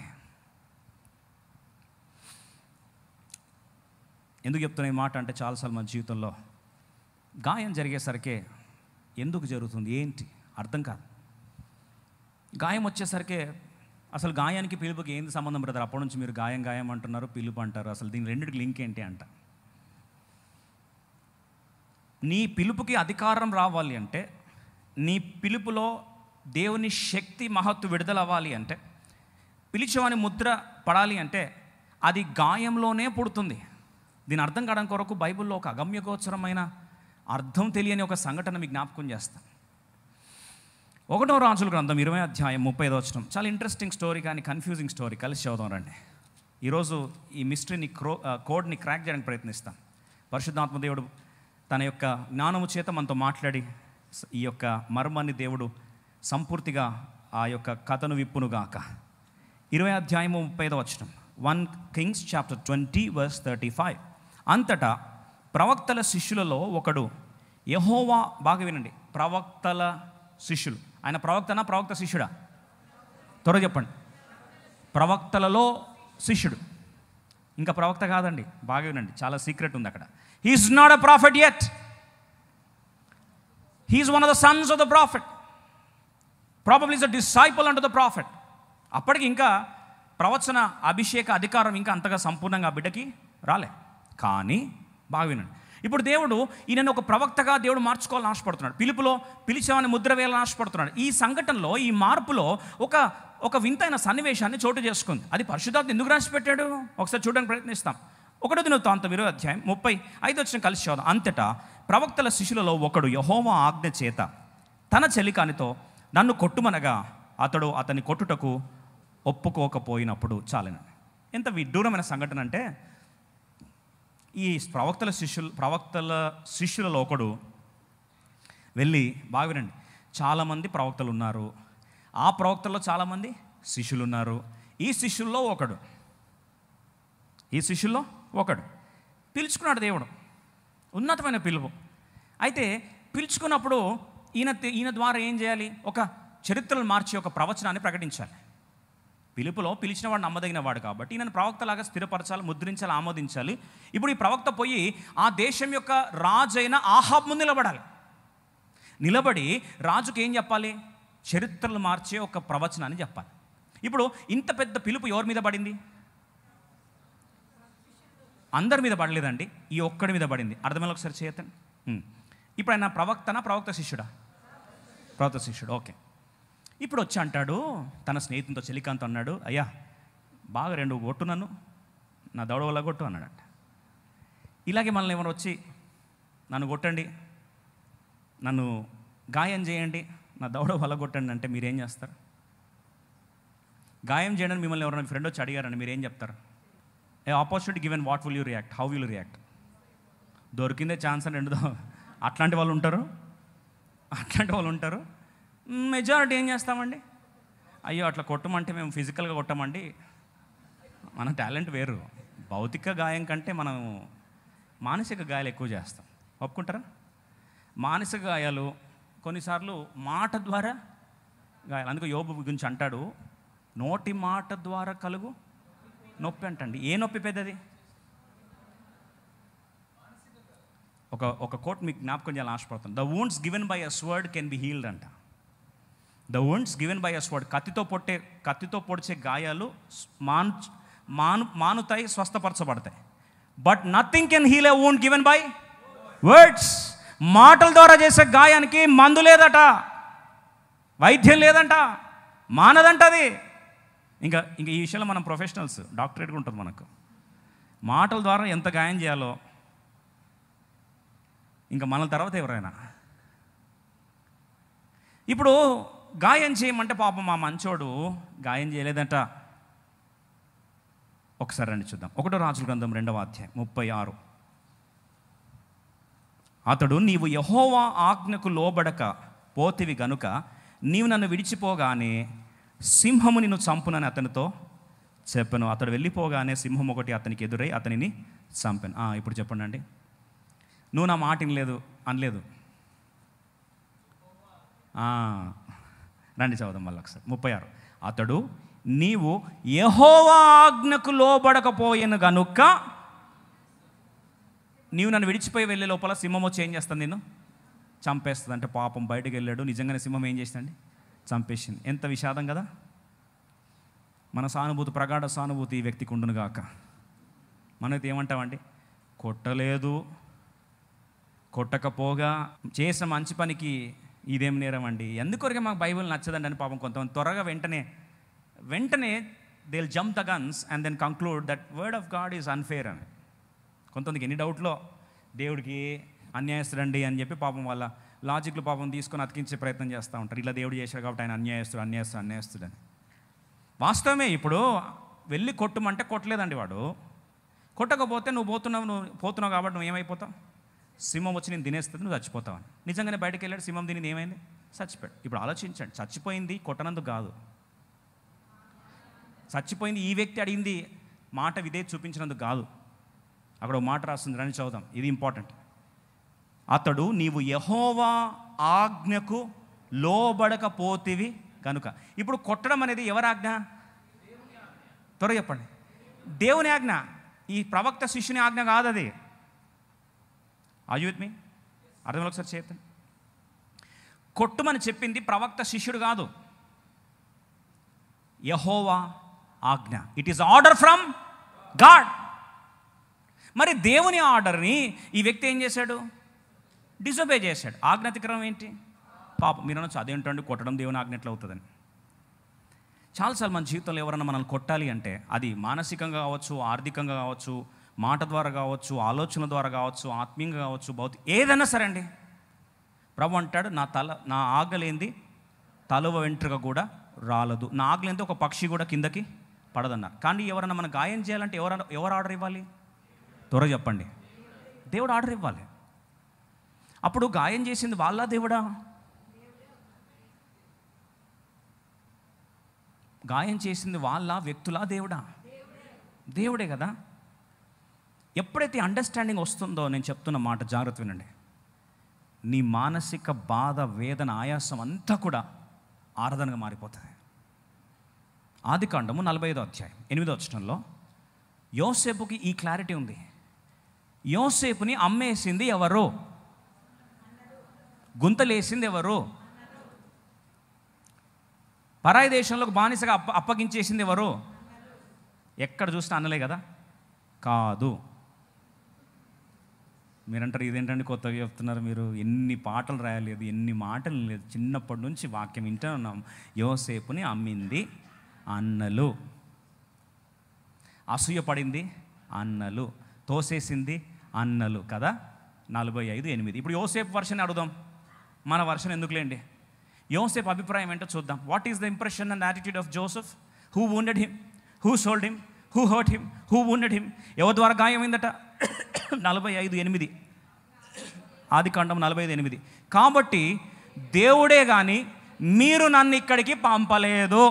ఎందుకు చెప్తున్నా ఈ మాట అంటే చాలాసార్లు మన జీవితంలో గాయం జరిగేసరికే ఎందుకు జరుగుతుంది ఏంటి అర్థం కాదు. గాయం వచ్చేసరికి అసలు గాయానికి పిలుపుకి ఏంది సంబంధం బ్రదర్? అప్పటి నుంచి మీరు గాయం అంటున్నారు, పిలుపు అంటారు. అసలు దీని రెండింటికి లింక్ ఏంటి అంట? నీ పిలుపుకి అధికారం రావాలి అంటే, నీ పిలుపులో దేవుని శక్తి మహత్తు విడుదల అవ్వాలి అంటే, పిలిచేవాని ముద్ర పడాలి అంటే అది గాయంలోనే పుడుతుంది. దీని అర్థం కావడం కొరకు బైబిల్లో ఒక అగమ్యగోచరమైన అర్థం తెలియని ఒక సంఘటన మీకు జ్ఞాపకం చేస్తాను. 1వ రాజుల గ్రంథం 20వ అధ్యాయం 35వ వచనం. చాలా ఇంట్రెస్టింగ్ స్టోరీ, కానీ కన్ఫ్యూజింగ్ స్టోరీ. కలిసి చదువుదాం రండి. ఈరోజు ఈ మిస్టరీని కోడ్ని క్రాక్ చేయడానికి ప్రయత్నిస్తాం. పరిశుద్ధాత్మ దేవుడు తన యొక్క జ్ఞానము చేత మనతో మాట్లాడి ఈ యొక్క మర్మాన్ని దేవుడు సంపూర్తిగా ఆ యొక్క కథను విప్పునుగాక. 20వ అధ్యాయము 35వ వచనం. 1 Kings chapter 20 verse 35. అంతటా ప్రవక్తల శిష్యులలో ఒకడు యెహోవా, బాగా వినండి, ప్రవక్తల శిష్యులు. ఆయన ప్రవక్తనా ప్రవక్త శిష్యుడా? త్వరగా చెప్పండి. ప్రవక్తలలో శిష్యుడు, ఇంకా ప్రవక్త కాదండి. బాగా వినండి, చాలా సీక్రెట్ ఉంది అక్కడ. He is not a profit yet. He is one of the Sons of the profit. Probably is a disciple unto the profit. అప్పటికి ఇంకా ప్రవచన అభిషేక అధికారం ఇంకా అంతగా సంపూర్ణంగా ఆ బిడ్డకి రాలే. కానీ బాగా వినండి, ఇప్పుడు దేవుడు ఈయనను ఒక ప్రవక్తగా దేవుడు మార్చుకోవాలని ఆశపడుతున్నాడు. పిలుపులో పిలిచేవాని ముద్ర వేయాలని ఆశపడుతున్నాడు. ఈ సంఘటనలో, ఈ మార్పులో ఒక వింతైన సన్నివేశాన్ని చోటు చేసుకుంది. అది పరిశుద్ధాత్మ ఎందుకు రాసిపెట్టాడు ఒకసారి చూడడానికి ప్రయత్నిస్తాం. 1వ దినవృత్తాంతం 20వ అధ్యాయం 35వ వచనం కలిసి చదువుదాం. అంతటా ప్రవక్తల శిష్యులలో ఒకడు యెహోవా ఆజ్ఞ చేత తన చెలికానితో నన్ను కొట్టుమనగా అతడు అతని కొట్టుటకు ఒప్పుకోకపోయినప్పుడు. చాలేనండి. ఎంత విడ్డూరమైన సంఘటన అంటే, ఈ ప్రవక్తల శిష్యులలో ఒకడు వెళ్ళి, బాగా వినండి, చాలామంది ప్రవక్తలు ఉన్నారు, ఆ ప్రవక్తల్లో చాలామంది శిష్యులు ఉన్నారు. ఈ శిష్యుల్లో ఒకడు పిలుచుకున్నాడు దేవుడు, ఉన్నతమైన పిలుపు. అయితే పిలుచుకున్నప్పుడు ఈయన ద్వారా ఏం చేయాలి? ఒక చరిత్రలు మార్చి ఒక ప్రవచనాన్ని ప్రకటించాలి. పిలుపులో పిలిచిన వాడు నమ్మదగిన వాడు కాబట్టి ఈయన ప్రవక్తలాగా స్థిరపరచాలి, ముద్రించాలి, ఆమోదించాలి. ఇప్పుడు ఈ ప్రవక్త పోయి ఆ దేశం యొక్క రాజైన ఆహాబ్ ముందు నిలబడి రాజుకి ఏం చెప్పాలి? చరిత్రలు మార్చే ఒక ప్రవచనాన్ని చెప్పాలి. ఇప్పుడు ఇంత పెద్ద పిలుపు ఎవరి మీద పడింది? అందరి మీద పడలేదండి, ఈ ఒక్కడి మీద పడింది. అర్థమైన ఒకసారి చేయతండి. ఇప్పుడు ఆయన ప్రవక్త శిష్యుడా? ప్రవక్త శిష్యుడు. ఓకే. ఇప్పుడు వచ్చి అంటాడు తన స్నేహితునితో, చెలికాంత్ అన్నాడు, అయ్యా బాగా 2 కొట్టు, నా దవడ వల్ల కొట్టు అన్నాడంట. ఇలాగే మనల్ని ఎవరు వచ్చి నన్ను కొట్టండి, నన్ను గాయం చేయండి, నా దవడ వల్ల కొట్టండి అంటే మీరేం చేస్తారు? గాయం చేయడానికి మిమ్మల్ని ఎవరైనా ఫ్రెండ్ వచ్చి అడిగారని మీరేం చెప్తారు? A opportunity given, what will you react? How will you react? దొరికిందే ఛాన్స్ అని అట్లాంటి వాళ్ళు ఉంటారు. మెజారిటీ ఏం చేస్తామండి? అయ్యో అట్లా కొట్టమంటే మేము ఫిజికల్గా కొట్టమండి, మన టాలెంట్ వేరు. భౌతిక గాయం కంటే మనం మానసిక గాయాలు ఎక్కువ చేస్తాం. ఒప్పుకుంటారా? మానసిక గాయాలు కొన్నిసార్లు మాట ద్వారా గాయాలు. అందుకే యోబు గురించి అంటాడు, నోటి మాట ద్వారా కలుగు నొప్పి అంటండి. ఏ నొప్పి పెద్దది? ఒక కోట్ మీకు జ్ఞాపకం చేయాలని ఆశపడుతుంది. The wounds given by a sword can be healed అంట. The wounds given by a sword, కత్తితో పొడిచే గాయాలు మానుతాయి, స్వస్థపరచబడతాయి. But nothing can heal a wound given by words. మాటల ద్వారా చేసే గాయానికి మందు లేదట, వైద్యం లేదంట, మానదంట అది. ఇంకా ఈ విషయంలో మనం ప్రొఫెషనల్స్, డాక్టరేట్గా ఉంటుంది మనకు. మాటల ద్వారా ఎంత గాయం చేయాలో ఇంకా మన తర్వాత ఎవరైనా. ఇప్పుడు గాయం చేయమంటే పాపం మా మంచోడు గాయం చేయలేదంట. ఒకసారి రండి చూద్దాం. 1 రాజుల గ్రంథం 2వ అధ్యాయం 36. అతడు, నీవు యెహోవా ఆజ్ఞకు లోబడక పోతివి గనుక నీవు నన్ను విడిచిపోగానే సింహము నిన్ను చంపునని అతనితో చెప్పాను. అతడు వెళ్ళిపోగానే సింహం ఒకటి అతనికి ఎదురై అతనిని చంపాను. ఇప్పుడు చెప్పండి అండి, నువ్వు నా మాట అనలేదు. రండి చదువుదాం మళ్ళీ ఒకసారి. 36. అతడు, నీవు యెహోవా ఆజ్ఞకు లోబడకపోయాను గనుక నీవు నన్ను విడిచిపోయి వెళ్ళే లోపల సింహం వచ్చి ఏం చేస్తుంది, నేను చంపేస్తుంది. అంటే పాపం బయటకు వెళ్ళాడు, నిజంగానే సింహం ఏం చేసిందండి, చంపేసింది. ఎంత విషాదం కదా. మన సానుభూతి, ప్రగాఢ సానుభూతి ఈ వ్యక్తికి ఉండును గాక. మనైతే ఏమంటామండి, కొట్టలేదు, కొట్టకపోగా చేసిన మంచి పనికి ఇదేం నేరం అండి, ఎందుకొరకే మాకు బైబిల్ నచ్చదండి అని పాపం కొంతమంది త్వరగా వెంటనే they will jump the guns and then conclude that word of God is unfair అని. కొంతమందికి ఎన్ని డౌట్లో దేవుడికి అన్యాయస్తుడండి అని చెప్పి పాపం వాళ్ళ లాజిక్లు పాపం తీసుకొని అతికించే ప్రయత్నం చేస్తూ ఉంటారు. ఇలా దేవుడు చేశాడు కాబట్టి ఆయన అన్యాయస్తుడని. వాస్తవమే. ఇప్పుడు వెళ్ళి కొట్టుమంటే కొట్టలేదండి వాడు. కొట్టకపోతే నువ్వు పోతున్నావు కాబట్టి నువ్వు ఏమైపోతావు, సింహం వచ్చి నేను తినేస్తుంది, నువ్వు చచ్చిపోతావు అని. నిజంగానే బయటకు వెళ్ళాడు, సింహం తిని ఏమైంది, చచ్చిపోయాడు. ఇప్పుడు ఆలోచించండి, చచ్చిపోయింది కొట్టనందుకు కాదు, చచ్చిపోయింది ఈ వ్యక్తి అడిగింది మాట విధేయత చూపించినందుకు కాదు. అక్కడ ఒక మాట రాస్తుంది, రండి చదువుదాం, ఇది ఇంపార్టెంట్. అతడు, నీవు యెహోవా ఆజ్ఞకు లోబడకపోతివి కనుక. ఇప్పుడు కొట్టడం అనేది ఎవరి ఆజ్ఞ, త్వరగా చెప్పండి, దేవుని ఆజ్ఞ. ఈ ప్రవక్త శిష్యుని ఆజ్ఞ కాదు అది. Are you with me? అర్థంలో ఒకసారి చేద్దాం. కొట్టుమని చెప్పింది ప్రవక్త శిష్యుడు కాదు, యెహోవా ఆజ్ఞ. It is order from God. మరి దేవుని ఆర్డర్ని ఈ వ్యక్తి ఏం చేశాడు, డిజొబే చేశాడు. ఆజ్ఞాతిక్రమం ఏంటి, పాపం. మీరు అనొచ్చు, అదేంటండి కొట్టడం దేవుని ఆజ్ఞ ఎట్లా అవుతుందని. చాలాసార్లు మన జీవితంలో ఎవరన్నా మనల్ని కొట్టాలి అంటే అది మానసికంగా కావచ్చు, ఆర్థికంగా కావచ్చు, మాట ద్వారా కావచ్చు, ఆలోచన ద్వారా కావచ్చు, ఆత్మీయంగా కావచ్చు, ఏదైనా సరే అండి. ప్రభు అంటాడు, నా ఆగలేంది తలవ వెంట్రుక కూడా రాలదు, నా ఆగలేంది ఒక పక్షి కూడా కిందకి పడదన్నారు. కానీ ఎవరన్నా మనం గాయం చేయాలంటే ఎవరు ఆర్డర్ ఇవ్వాలి, త్వరగా చెప్పండి, దేవుడు ఆర్డర్ ఇవ్వాలి. అప్పుడు గాయం చేసింది వాళ్ళ దేవుడా, గాయం చేసింది వాళ్ళ వ్యక్తులా, దేవుడా, దేవుడే కదా. ఎప్పుడైతే అండర్స్టాండింగ్ వస్తుందో, నేను చెప్తున్న మాట జాగ్రత్త వినండి, నీ మానసిక బాధ, వేదన, ఆయాసం అంతా కూడా ఆరాధనగా మారిపోతుంది. ఆదికాండము 45వ అధ్యాయం 8వ వచనంలో యోసేపుకి ఈ క్లారిటీ ఉంది. యోసేపుని అమ్మేసింది ఎవరు, గుంతలేసింది ఎవరు, పరాయి దేశంలోకి బానిసగా అప్పగించేసింది ఎవరు. ఎక్కడ చూసినా అన్నలే కదా, కాదు. మీరంటారు, ఇదేంటండి కొత్తగా చెప్తున్నారు మీరు, ఎన్ని పాటలు రాయలేదు, ఎన్ని మాటలు లేదు, చిన్నప్పటి నుంచి వాక్యం వింటూ ఉన్నాం. యోసేపుని అమ్మింది అన్నలు, అసూయపడింది అన్నలు, తోసేసింది అన్నలు కదా. 45:8. ఇప్పుడు యోసేపు వర్షన్ అడుగుదాం, మన వర్షన్ ఎందుకులేండి. యోసేపు అభిప్రాయం ఏంటో చూద్దాం. What is the impression and attitude of Joseph? Who wounded him, who sold him, who hurt him, who wounded him. ఎవరి ద్వారా గాయమైందట? 45:8. ఆదికాండం 45:8. కాబట్టి దేవుడే కానీ మీరు నన్ను ఇక్కడికి పంపలేదు.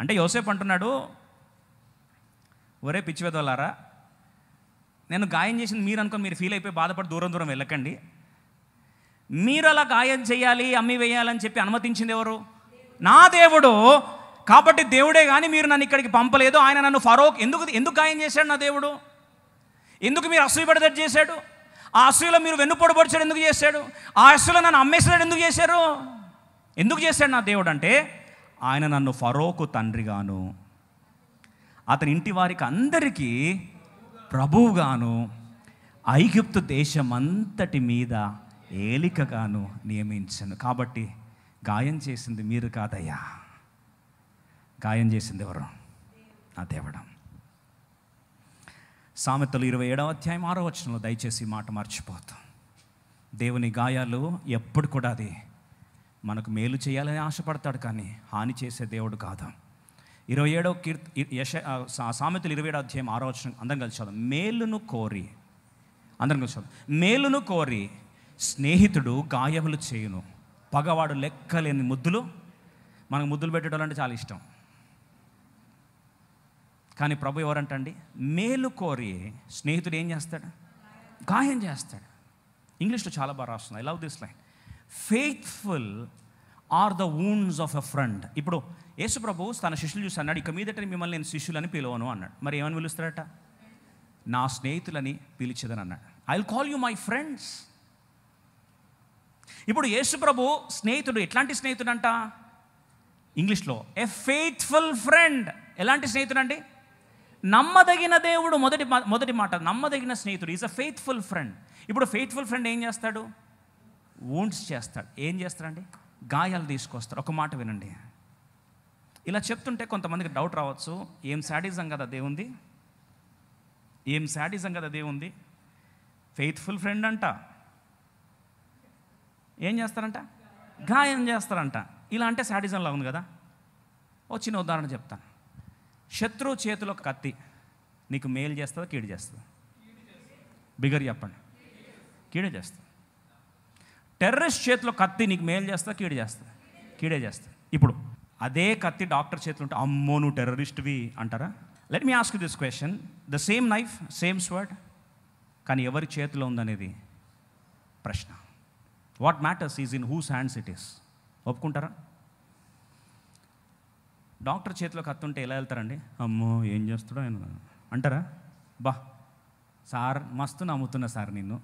అంటే యోసేపు అంటున్నాడు, ఒరే పిచ్చివేదోలారా, నేను గాయం చేసింది మీరు అనుకొని మీరు ఫీల్ అయిపోయి బాధపడి దూరం వెళ్ళకండి. మీరు అలా గాయం చేయాలి, అమ్మి వేయాలని చెప్పి అనుమతించింది ఎవరు? నా దేవుడు. కాబట్టి దేవుడే కానీ మీరు నన్ను ఇక్కడికి పంపలేదు. ఆయన నన్ను ఫరోక్ ఎందుకు గాయం చేశాడు నా దేవుడు? ఎందుకు మీరు అసూయపడేటట్టు చేశాడు? ఆ అసూయలో మీరు వెన్నుపోటు పొడిచాడు ఎందుకు చేశాడు? ఆ అసూయలో నన్ను అమ్మేసాడు ఎందుకు చేశారు? ఎందుకు చేశాడు నా దేవుడు అంటే, ఆయన నన్ను ఫరోకు తండ్రిగాను, అతని ఇంటి వారికి అందరికీ ప్రభువుగాను, ఐగుప్తు దేశమంతటి మీద ఏలికగాను నియమించను. కాబట్టి గాయం చేసింది మీరు కాదయ్యా, గాయం చేసింది ఎవరు? నా దేవుడు. సామెతలు 27వ అధ్యాయం 6వ వచనంలో, దయచేసి ఈ మాట మర్చిపోతాం. దేవుని గాయాలు ఎప్పుడు కూడా అది మనకు మేలు చేయాలని ఆశపడతాడు, కానీ హాని చేసే దేవుడు కాదు. 27వ సామెతలు 27వ అధ్యాయం 6వ వచనం అందరం కలిసి చదువు. మేలును కోరి స్నేహితుడు గాయములు చేయును, పగవాడు లెక్కలేని ముద్దులు. మనకు ముద్దులు పెట్టడం అంటే చాలా ఇష్టం, కానీ ప్రభు ఎవరంటండి? మేలు కోరి స్నేహితుడు ఏం చేస్తాడు? గాయం చేస్తాడు. ఇంగ్లీష్లో చాలా బాగా రాస్తుంది. I love this line. Faithful are the wounds of a friend. ఇప్పుడు యేసు ప్రభు తన శిష్యులు చూసి అన్నాడు, ఇక మీదట మిమ్మల్ని నేను శిష్యులని పిలవను అన్నాడు. మరి ఏమని పిలుస్తాడట? నా స్నేహితులని పిలిచేదని అన్నాడు. I will call you my friends. ఇప్పుడు యేసు ప్రభు స్నేహితుడు ఎట్లాంటి స్నేహితుడు అంట? ఇంగ్లీష్లో ఎ ఫెయిత్ఫుల్ ఫ్రెండ్. ఎలాంటి స్నేహితుడు అండి? నమ్మదగిన దేవుడు. మొదటి మాట నమ్మదగిన స్నేహితుడు. Is a faithful friend. ఇప్పుడు ఫెయిత్ఫుల్ ఫ్రెండ్ ఏం చేస్తాడు? వూండ్స్ చేస్తాడు. ఏం చేస్తాడండి? గాయాలు తీసుకొస్తాడు. ఒక మాట వినండి. ఇలా చెప్తుంటే కొంతమందికి డౌట్ రావచ్చు, ఏం శాడిజం కదా దేవుంది, ఏం శాడిజం కదా దేవుంది. ఫెయిత్ఫుల్ ఫ్రెండ్ అంట, ఏం చేస్తారంట? గాయం చేస్తారంట. ఇలా అంటే శాడిజంలా ఉంది కదా. ఓ చిన్న ఉదాహరణ చెప్తాను. శత్రువు చేతిలో కత్తి నీకు మేలు చేస్తుందా, కీడు చేస్తుందా? బిగర్ చెప్పండి. కీడే చేస్తుంది. టెర్రరిస్ట్ చేతిలో కత్తి నీకు మేలు చేస్తుందా, కీడు చేస్తుందా? కీడే చేస్తుంది. ఇప్పుడు అదే కత్తి డాక్టర్ చేతిలో ఉంటే, అమ్మో నువ్వు టెర్రరిస్ట్వి అంటారా? Let me ask this question. The same knife, same sword, కానీ ఎవరి చేతిలో ఉందనేది ప్రశ్న. What matters is in who's hands it is. ఒప్పుకుంటారా? డాక్టర్ చేతిలో కత్తుంటే ఎలా వెళ్తారండి? అమ్మో ఏం చేస్తాడో ఆయన అంటారా? బా సార్ మస్తు నమ్ముతున్నా సార్ నిన్ను,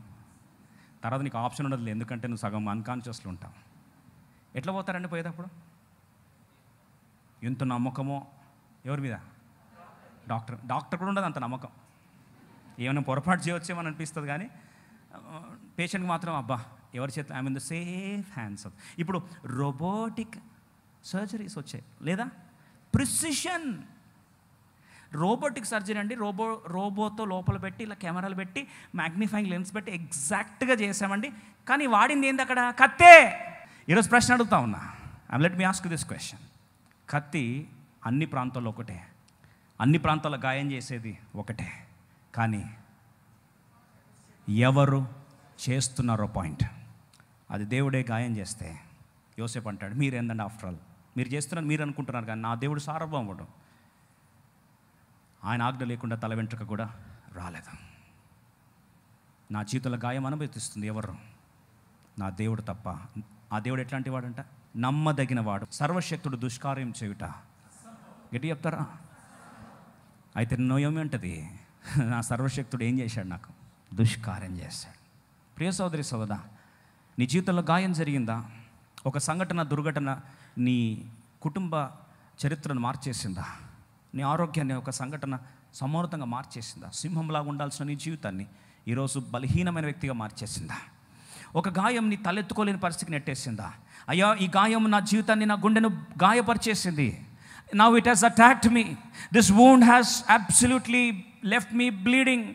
తర్వాత నీకు ఆప్షన్ ఉండదు, ఎందుకంటే నువ్వు సగం అన్కాన్షియస్లో ఉంటావు. ఎట్లా పోతారండి పోయేటప్పుడు? ఎంత నమ్మకమో ఎవరి మీద? డాక్టర్ కూడా ఉండదు అంత నమ్మకం. ఏమైనా పొరపాటు చేయవచ్చేమని అనిపిస్తుంది, కానీ పేషెంట్కి మాత్రం అబ్బా ఎవరి చేతిలో, I mean the safe hands of. ఇప్పుడు రోబోటిక్ సర్జరీస్ వచ్చాయి లేదా? ప్రిసిషన్ రోబోటిక్ సర్జరీ అండి. రోబోతో లోపల పెట్టి ఇలా కెమెరాలు పెట్టి మ్యాగ్నిఫైయింగ్ లెన్స్ పెట్టి ఎగ్జాక్ట్గా చేసామండి, కానీ వాడింది ఏంది అక్కడ? కత్తే. ఈరోజు ప్రశ్న అడుగుతా ఉన్నా. Let me ask this question. కత్తి అన్ని ప్రాంతాల్లో ఒకటే, అన్ని ప్రాంతాల్లో గాయం చేసేది ఒకటే, కానీ ఎవరు చేస్తున్నారో పాయింట్. అది దేవుడే గాయం చేస్తే యోసేపు అంటాడు, మీరేందండి ఆఫ్టర్ ఆల్, మీరు చేస్తున్నారు మీరు అనుకుంటున్నారు, కానీ నా దేవుడు సార్వభౌముడు. ఆయన ఆజ్ఞ లేకుండా తల వెంట్రుక కూడా రాలేదు. నా జీవితంలో గాయం అనుభవిస్తుంది ఎవరు? నా దేవుడు తప్ప. ఆ దేవుడు ఎట్లాంటి వాడంట? నమ్మదగిన వాడు. సర్వశక్తుడు దుష్కార్యం చేయుట. గట్టి చెప్తారా? అయితే నోయమంటది, నా సర్వశక్తుడు ఏం చేశాడు? నాకు దుష్కార్యం చేశాడు. ప్రియ సోదరి సోదరా, నీ జీవితంలో గాయం జరిగిందా? ఒక సంఘటన, దుర్ఘటన నీ కుటుంబ చరిత్రను మార్చేసిందా? నీ ఆరోగ్యాన్ని ఒక సంఘటన సమూర్తంగా మార్చేసిందా? సింహంలాగా ఉండాల్సిన నీ జీవితాన్ని ఈరోజు బలహీనమైన వ్యక్తిగా మార్చేసిందా? ఒక గాయం నీ తలెత్తుకోలేని పరిస్థితికి నెట్టేసిందా? అయ్యా ఈ గాయం నా జీవితాన్ని, నా గుండెను గాయపరిచేసింది. Now it has attacked me. This wound has absolutely left me bleeding.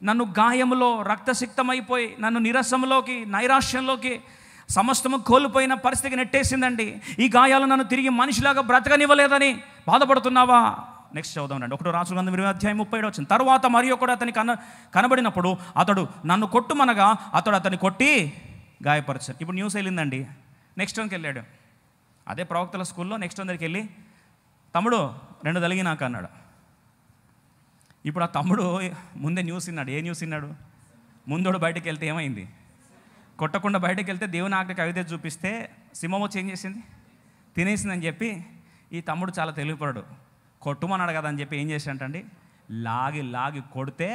నన్ను గాయములో రక్తసిక్తమైపోయి నన్ను నిరసంలోకి, నైరాశ్యంలోకి, సమస్తము కోల్పోయిన పరిస్థితికి నెట్టేసిందండి. ఈ గాయాలు నన్ను తిరిగి మనిషిలాగా బ్రతకనివ్వలేదని బాధపడుతున్నావా? నెక్స్ట్ చదువుదాం రండి. 1 రాజుల గ్రంథం 20వ అధ్యాయం 37 వచ్చింది. తర్వాత మరి ఒకడు అతని కనబడినప్పుడు అతడు నన్ను కొట్టుమనగా అతడు అతన్ని కొట్టి గాయపరచాడు. ఇప్పుడు న్యూస్ వెళ్ళిందండి. నెక్స్ట్ వన్కి వెళ్ళాడు. అదే ప్రవక్తల స్కూల్లో నెక్స్ట్ వన్ దగ్గరికి వెళ్ళి, తమ్ముడు 2 తలిగినాక అన్నాడు. ఇప్పుడు ఆ తమ్ముడు ముందే న్యూస్ విన్నాడు. ఏ న్యూస్ విన్నాడు? ముందోడు బయటకు వెళ్తే ఏమైంది? కొట్టకుండా బయటకు వెళ్తే దేవుని ఆజ్ఞకి అవిధేయత చూపిస్తే సింహం వచ్చి ఏం చేసింది? తినేసిందని చెప్పి ఈ తమ్ముడు చాలా తెలివిపడు. కొట్టుమన్నాడు కదా అని చెప్పి ఏం చేశాడంటండి, లాగి కొడితే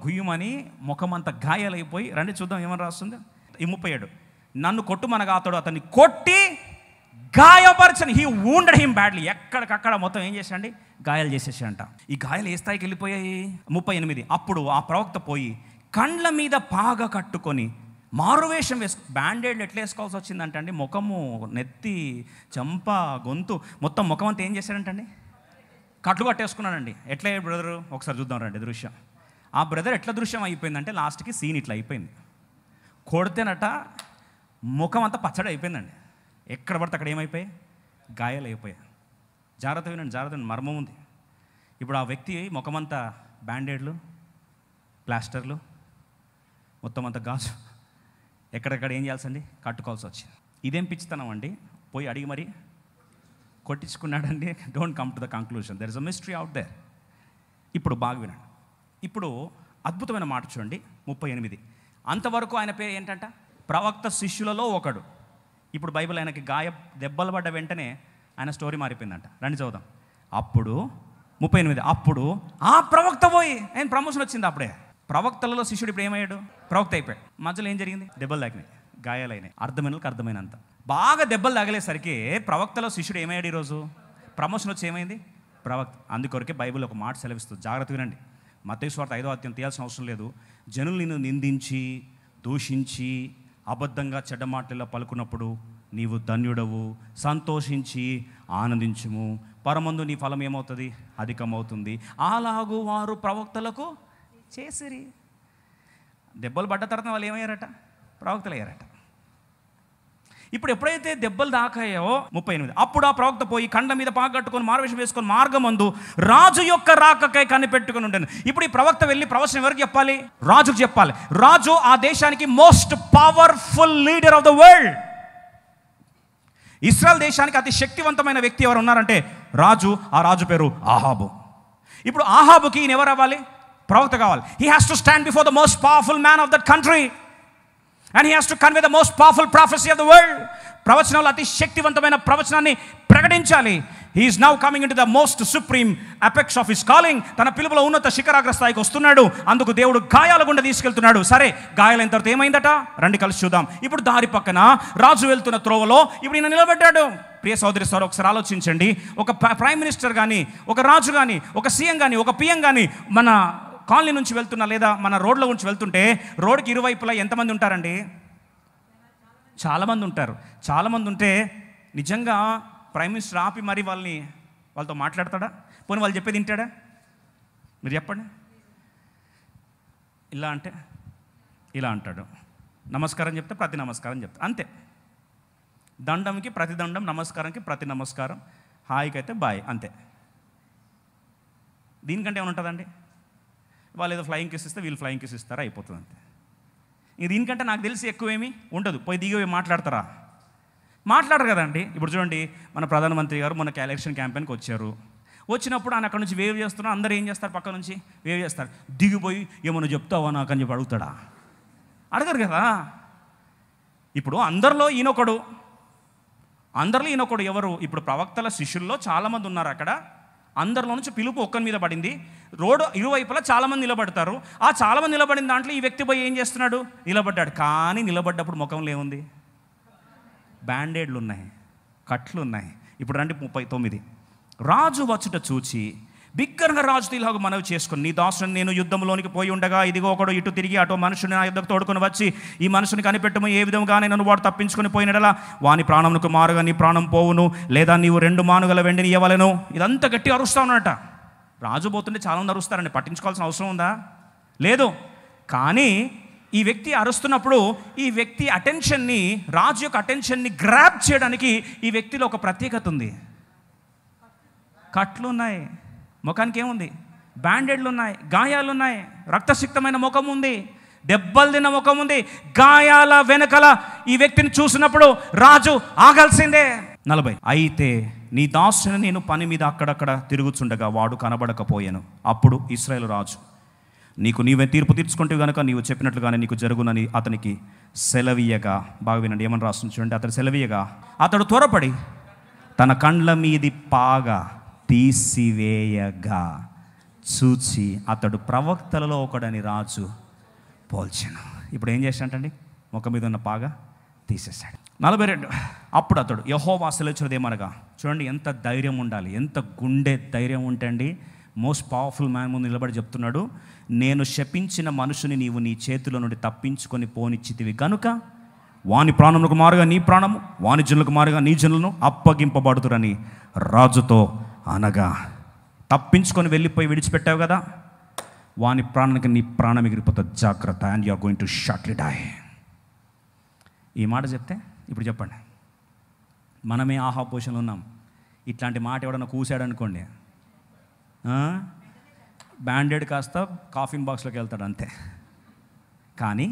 గుయ్యమని ముఖమంతా గాయాలైపోయి, రండి చూద్దాం ఏమని రాస్తుంది. ఈ 37, నన్ను కొట్టుమనగా అతడు అతన్ని కొట్టి గాయపరచని, హీ వూండెడ్ హిమ్ బ్యాడ్లీ. ఎక్కడికక్కడ మొత్తం ఏం చేశాడండి, గాయాలు చేసేసాడంట. ఈ గాయాలు ఏ స్థాయికి వెళ్ళిపోయాయి? 38. అప్పుడు ఆ ప్రవక్త పోయి కండ్ల మీద పాగ కట్టుకొని మారువేషం బ్యాండేడ్లు ఎట్లా వేసుకోవాల్సి వచ్చిందంట అండి, ముఖము, నెత్తి, చెంప, గొంతు, మొత్తం ముఖం అంతా ఏం చేశాడంటండి, కట్లు కట్టేసుకున్నాడండి. ఎట్లా బ్రదరు ఒకసారి చూద్దాం రండి దృశ్యం. ఆ బ్రదర్ ఎట్లా దృశ్యం అయిపోయిందంటే లాస్ట్కి సీన్ ఇట్లా అయిపోయింది. కొడితేనట ముఖం అంతా పచ్చడి అయిపోయిందండి. ఎక్కడ పడితే అక్కడ ఏమైపోయాయి, గాయాలు అయిపోయాయి. జాగ్రత్త వినండి, జాగ్రత్త వినండి, మర్మం ఉంది. ఇప్పుడు ఆ వ్యక్తి ముఖమంతా బ్యాండేడ్లు, ప్లాస్టర్లు, మొత్తం అంతా గాజు, ఎక్కడెక్కడ ఏం చేయాల్సింది, కట్టుకోవాల్సి వచ్చింది. ఇదేం పిచ్చితనం అండి, పోయి అడిగి మరి కొట్టించుకున్నాడండి. Don't come to the conclusion, there is a mystery out there. ఇప్పుడు బాగా వినండి. ఇప్పుడు అద్భుతమైన మాట చూడండి 38. అంతవరకు ఆయన పేరు ఏంటంట, ప్రవక్త శిష్యులలో ఒకడు. ఇప్పుడు బైబిల్ ఆయనకి దెబ్బలు పడ్డ వెంటనే ఆయన స్టోరీ మారిపోయిందంట. రండి చదువుదాం. అప్పుడు 38, అప్పుడు ఆ ప్రవక్త పోయి, ఆయన ప్రమోషన్ వచ్చింది. అప్పుడే ప్రవక్తలలో శిష్యుడు ఇప్పుడు ఏమయ్యాడు, ప్రవక్త అయిపోయాడు. మధ్యలో ఏం జరిగింది, దెబ్బలు తాకినాయి, గాయాలైనాయి. అర్థమైనకి అర్థమైనంత బాగా దెబ్బలు తగిలేసరికి ప్రవక్తలో శిష్యుడు ఏమయ్యాడు, ఈరోజు ప్రమోషన్ వచ్చి ఏమైంది, ప్రవక్త. అందుకొరకే బైబిల్ ఒక మాట సెలవిస్తుంది, జాగ్రత్త వినండి. మత్తయి సువార్త 5వ అధ్యాయం తీయాల్సిన అవసరం లేదు. జనులు నిన్ను నిందించి, దూషించి, అబద్ధంగా చెడ్డ మాటల్లో పలుకున్నప్పుడు నీవు ధన్యుడవు, సంతోషించి ఆనందించుము, పరమందు నీ ఫలం ఏమవుతుంది, అధికమవుతుంది. అలాగూ వారు ప్రవక్తలకు చేసిరి. దెబ్బలు పడ్డ తర్వాత వాళ్ళు ఏమయ్యారట, ప్రవక్తలు అయ్యారట. ఇప్పుడు ఎప్పుడైతే దెబ్బలు దాకాయో 38, అప్పుడు ఆ ప్రవక్త పోయి కండ్ల మీద పాగట్టుకొని మారువేషం వేసుకొని మార్గమందు రాజు యొక్క రాకకై కనిపెట్టుకుని ఉండను. ఇప్పుడు ఈ ప్రవక్త వెళ్ళి ప్రవచనం ఎవరికి చెప్పాలి, రాజుకు చెప్పాలి. రాజు ఆ దేశానికి most powerful leader of the world. Israel దేశానికి అతి శక్తివంతమైన వ్యక్తి ఎవరు ఉన్నారంటే రాజు. ఆ రాజు పేరు ఆహాబు. ఇప్పుడు ఆహాబుకి ఈయన ఎవరు అవ్వాలి, ప్రవక్త కావాలి. He has to stand before the most powerful man of that country and he has to convey the most powerful prophecy of the world. ప్రవచనంలో అతి శక్తివంతమైన ప్రవచనాన్ని ప్రకటించాలి. he is now coming into the most supreme apex of his calling. తన పిలుపులో ఉన్నత శిఖరాగ్ర స్థాయికి వస్తున్నాడు. అందుకు దేవుడు గాయాల గుండా తీసుకెళ్తున్నాడు. సరే, గాయాలైన తర్వాత ఏమైందట, రండి కలిసి చూద్దాం. ఇప్పుడు దారి పక్కన రాజు వెళ్తున్న త్రోవలో ఇప్పుడు ఈయన నిలబడ్డాడు. ప్రియ సోదరి సార్, ఒకసారి ఆలోచించండి. ఒక ప్రైమ్ మినిస్టర్ కానీ, ఒక రాజు కానీ, ఒక సీఎం కానీ, ఒక పిఎం కానీ మన కాలనీ నుంచి వెళ్తున్నా లేదా మన రోడ్ల నుంచి వెళ్తుంటే రోడ్డుకి ఇరువైపులా ఎంతమంది ఉంటారండి, చాలామంది ఉంటారు. చాలామంది ఉంటే నిజంగా ప్రైమ్ మినిస్టర్ ఆపి మరి వాళ్ళతో మాట్లాడతాడా, పోనీ వాళ్ళు చెప్పేది వింటాడా, మీరు చెప్పండి. ఇలా అంటే ఇలా అంటాడు, నమస్కారం చెప్తే ప్రతి నమస్కారం చెప్తా, అంతే. దండంకి ప్రతి దండం, నమస్కారంకి ప్రతి నమస్కారం, హాయికి అయితే బాయ్, అంతే. దీనికంటే ఏమైనా ఉంటుందండి, వాళ్ళు ఏదో ఫ్లయింగ్ కిస్ ఇస్తే వీళ్ళు ఫ్లయింగ్ కిస్ ఇస్తారా, అయిపోతుంది అంతే. ఇంక దీనికంటే నాకు తెలిసి ఎక్కువేమీ ఉండదు. పోయి దిగి మాట్లాడతారా, మాట్లాడరు కదండి. ఇప్పుడు చూడండి, మన ప్రధానమంత్రి గారు మొన్న ఎలక్షన్ క్యాంపెయిన్కి వచ్చారు. వచ్చినప్పుడు ఆయన అక్కడ నుంచి వేవ్ చేస్తున్నారు. అందరూ ఏం చేస్తారు, పక్క నుంచి వేవ్ చేస్తారు. దిగిపోయి ఏమన్నా చెప్తావా నాకు అని చెప్పి అడుగుతాడా, అడగరు కదా. ఇప్పుడు అందరిలో ఈయనొకడు ఎవరు, ఇప్పుడు ప్రవక్తల శిష్యుల్లో చాలామంది ఉన్నారు అక్కడ. అందరిలో నుంచి పిలుపు ఒక్కరి మీద పడింది. రోడ్డు ఇరువైపులా చాలామంది నిలబడతారు. ఆ చాలామంది నిలబడిన దాంట్లో ఈ వ్యక్తి పోయి ఏం చేస్తున్నాడు, నిలబడ్డాడు. కానీ నిలబడ్డప్పుడు ముఖంలో ఏముంది, బ్యాండేడ్లు ఉన్నాయి, కట్లు ఉన్నాయి. ఇప్పుడు రండి 39. రాజు వచ్చుట చూచి బిగ్గరగా రాజుతో ఇలాగ మనవి చేసుకుని, నీ దాసుని నేను యుద్ధంలోనికి పోయి ఉండగా ఇదిగో ఒకడు ఇటు తిరిగి అటు మనుషుని నా యుద్ధకు తోడుకొని వచ్చి ఈ మనుషుని కనిపెట్టము, ఏ విధంగానే నన్ను వాడు తప్పించుకొని పోయినడలా వాని ప్రాణమునకు మారుగా నీ ప్రాణం పోవును, లేదా నీవు 2 మానుగల వెండిని ఇవ్వవలెను. ఇదంతా గట్టి అరుస్తా ఉన్నట. రాజు పోతుంటే చాలామంది అరుస్తారండి, పట్టించుకోవాల్సిన అవసరం ఉందా, లేదు. కానీ ఈ వ్యక్తి అరుస్తున్నప్పుడు ఈ వ్యక్తి అటెన్షన్ని, రాజు యొక్క అటెన్షన్ని గ్రాప్ చేయడానికి ఈ వ్యక్తిలో ఒక ప్రత్యేకత ఉంది. కట్లు ఉన్నాయి, ముఖానికి ఏముంది, బ్యాండేడ్లు ఉన్నాయి, గాయాలు ఉన్నాయి, రక్తసిక్తమైన ముఖం ఉంది, దెబ్బలు తిన్న ముఖం ఉంది. గాయాల వెనకల ఈ వ్యక్తిని చూసినప్పుడు రాజు ఆగాల్సిందే. 40. అయితే నీ దాసుని నేను పని మీద అక్కడక్కడ తిరుగుచుండగా వాడు కనబడకపోయాను. అప్పుడు ఇశ్రాయేలు రాజు, నీకు నీవే తీర్పు తీర్చుకుంటే కనుక నీవు చెప్పినట్లుగానే నీకు జరుగునని అతనికి సెలవీయగా, బాగా వినండి ఏమని రాస్తుంది చూడండి. అతడు సెలవీయగా అతడు త్వరపడి తన కండ్ల మీది పాగా తీసివేయగా చూచి అతడు ప్రవక్తలలో ఒకడని రాజు పోల్చాను. ఇప్పుడు ఏం చేశాడంటండి, ముఖం మీద ఉన్న పాగా తీసేశాడు. 42. అప్పుడు అతడు యెహోవా సెలవిచ్చినదేమనగా, చూడండి ఎంత ధైర్యం ఉండాలి, ఎంత గుండె ధైర్యం ఉంటే అండి. మోస్ట్ పవర్ఫుల్ మ్యాన్ ముందు నిలబడి చెప్తున్నాడు, నేను శపించిన మనుషుని నీవు నీ చేతిలో నుండి తప్పించుకొని పోనిచ్చితివి గనుక వాని ప్రాణములకు మారుగా నీ ప్రాణము, వాని జనులకు మారుగా నీ జనులను అప్పగింపబడుతురని రాజుతో అనగా, తప్పించుకొని వెళ్ళిపోయి విడిచిపెట్టావు కదా, వాని ప్రాణానికి నీ ప్రాణం ఎగిరిపోతుంది, జాగ్రత్త, and you are going to shortly die. ఈ మాట చెప్తే ఇప్పుడు చెప్పండి, మనమే ఆహా పొజిషన్లో ఉన్నాం. ఇట్లాంటి మాట ఎవడన్నా కూసాడు అనుకోండి, బ్యాండెడ్ కాస్త కాఫిన్ బాక్స్లోకి వెళ్తాడు అంతే. కానీ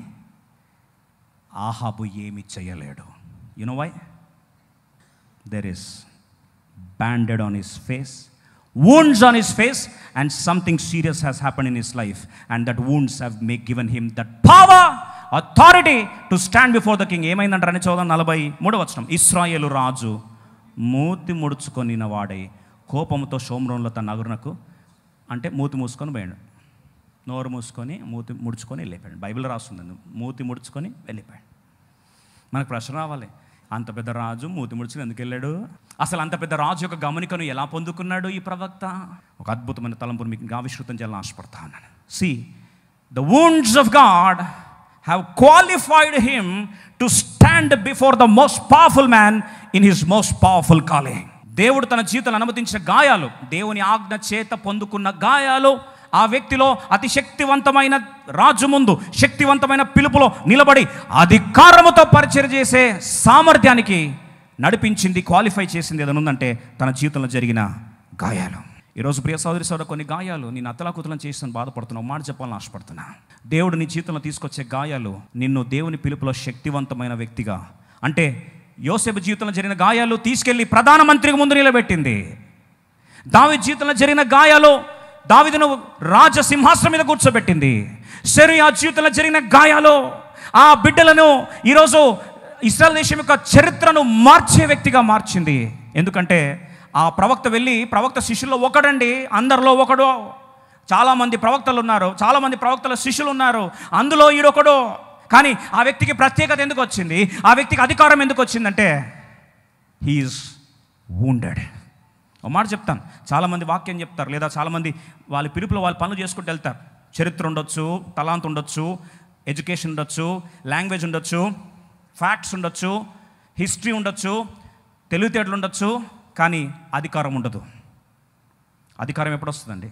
ఆహాబు ఏమి చేయలేడు. You know why? There is banded on his face, wounds on his face, and something serious has happened in his life, and that wounds have given him that power, authority to stand before the king. ఏమైందంటారని చూద్దాం. 43వ వచనం. ఇశ్రాయేలు రాజు మూతి ముడుచుకొనిన వాడై కోపంతో షోమ్రోన్లో తన నగరునకు, అంటే మూతి మూసుకొని పోయాడు, నోరు మూసుకొని మూతి ముడుచుకొని వెళ్ళిపోయాడు. బైబిల్ రాస్తుందండి, మూతి ముడుచుకొని వెళ్ళిపోయాడు. మనకు ప్రశ్న రావాలి, అంత పెద్ద రాజు మూతి ముడుచుకొని ఎందుకు వెళ్ళాడు? అసలు అంత పెద్ద రాజు యొక్క గమనికను ఎలా పొందుకున్నాడు ఈ ప్రవక్త? ఒక అద్భుతమైన తలంపును మీకు ఆవిష్కృతం చేయాలని ఆశపడతా ఉన్నాను. See, the wounds of God have qualified him to stand before the most powerful man in his most powerful calling. దేవుడు తన జీవితంలో అనుమతించిన గాయాలు, దేవుని ఆజ్ఞ చేత పొందుకున్న గాయాలు, ఆ వ్యక్తిలో అతి శక్తివంతమైన రాజు ముందు శక్తివంతమైన పిలుపులో నిలబడి అధికారముతో పరిచయం చేసే సామర్థ్యానికి నడిపించింది, క్వాలిఫై చేసింది ఏదైనా ఉందంటే తన జీవితంలో జరిగిన గాయాలు. ఈరోజు ప్రియ సోదరి సోదరు, కొన్ని గాయాలు నేను అతలాకుతలం చేస్తాను, బాధపడుతున్నావు. మాట చెప్పాలని ఆశపడుతున్నా. దేవుడు నీ జీవితంలో తీసుకొచ్చే గాయాలు నిన్ను దేవుని పిలుపులో శక్తివంతమైన వ్యక్తిగా, అంటే యోసేపు జీవితంలో జరిగిన గాయాలు తీసుకెళ్ళి ప్రధానమంత్రికి ముందు నిలబెట్టింది. దావీదు జీవితంలో జరిగిన గాయాలు దావీదును రాజసింహాసనం మీద కూర్చోబెట్టింది. సిరియా జీవితంలో జరిగిన గాయాలు ఆ బిడ్డలను ఈరోజు ఇశ్రాయేల్ దేశం యొక్క చరిత్రను మార్చే వ్యక్తిగా మార్చింది. ఎందుకంటే ఆ ప్రవక్త వెళ్ళి, ప్రవక్త శిష్యుల్లో ఒకడండి, అందరిలో ఒకడు. చాలామంది ప్రవక్తలు ఉన్నారు, చాలామంది ప్రవక్తల శిష్యులు ఉన్నారు, అందులో ఈడొకడు. కానీ ఆ వ్యక్తికి ప్రత్యేకత ఎందుకు వచ్చింది, ఆ వ్యక్తికి అధికారం ఎందుకు వచ్చిందంటే హీఈస్ వూండెడ్. ఒక మాట చెప్తాను, చాలామంది వాక్యం చెప్తారు, లేదా చాలామంది వాళ్ళ పిలుపులో వాళ్ళు పనులు చేసుకుంటూ వెళ్తారు. చరిత్ర ఉండొచ్చు, తలాంత్ ఉండొచ్చు, ఎడ్యుకేషన్ ఉండొచ్చు, లాంగ్వేజ్ ఉండొచ్చు, ఫ్యాక్ట్స్ ఉండొచ్చు, హిస్టరీ ఉండొచ్చు, తెలివితేటలు ఉండొచ్చు, కానీ అధికారం ఉండదు. అధికారం ఎప్పుడు వస్తుందండి?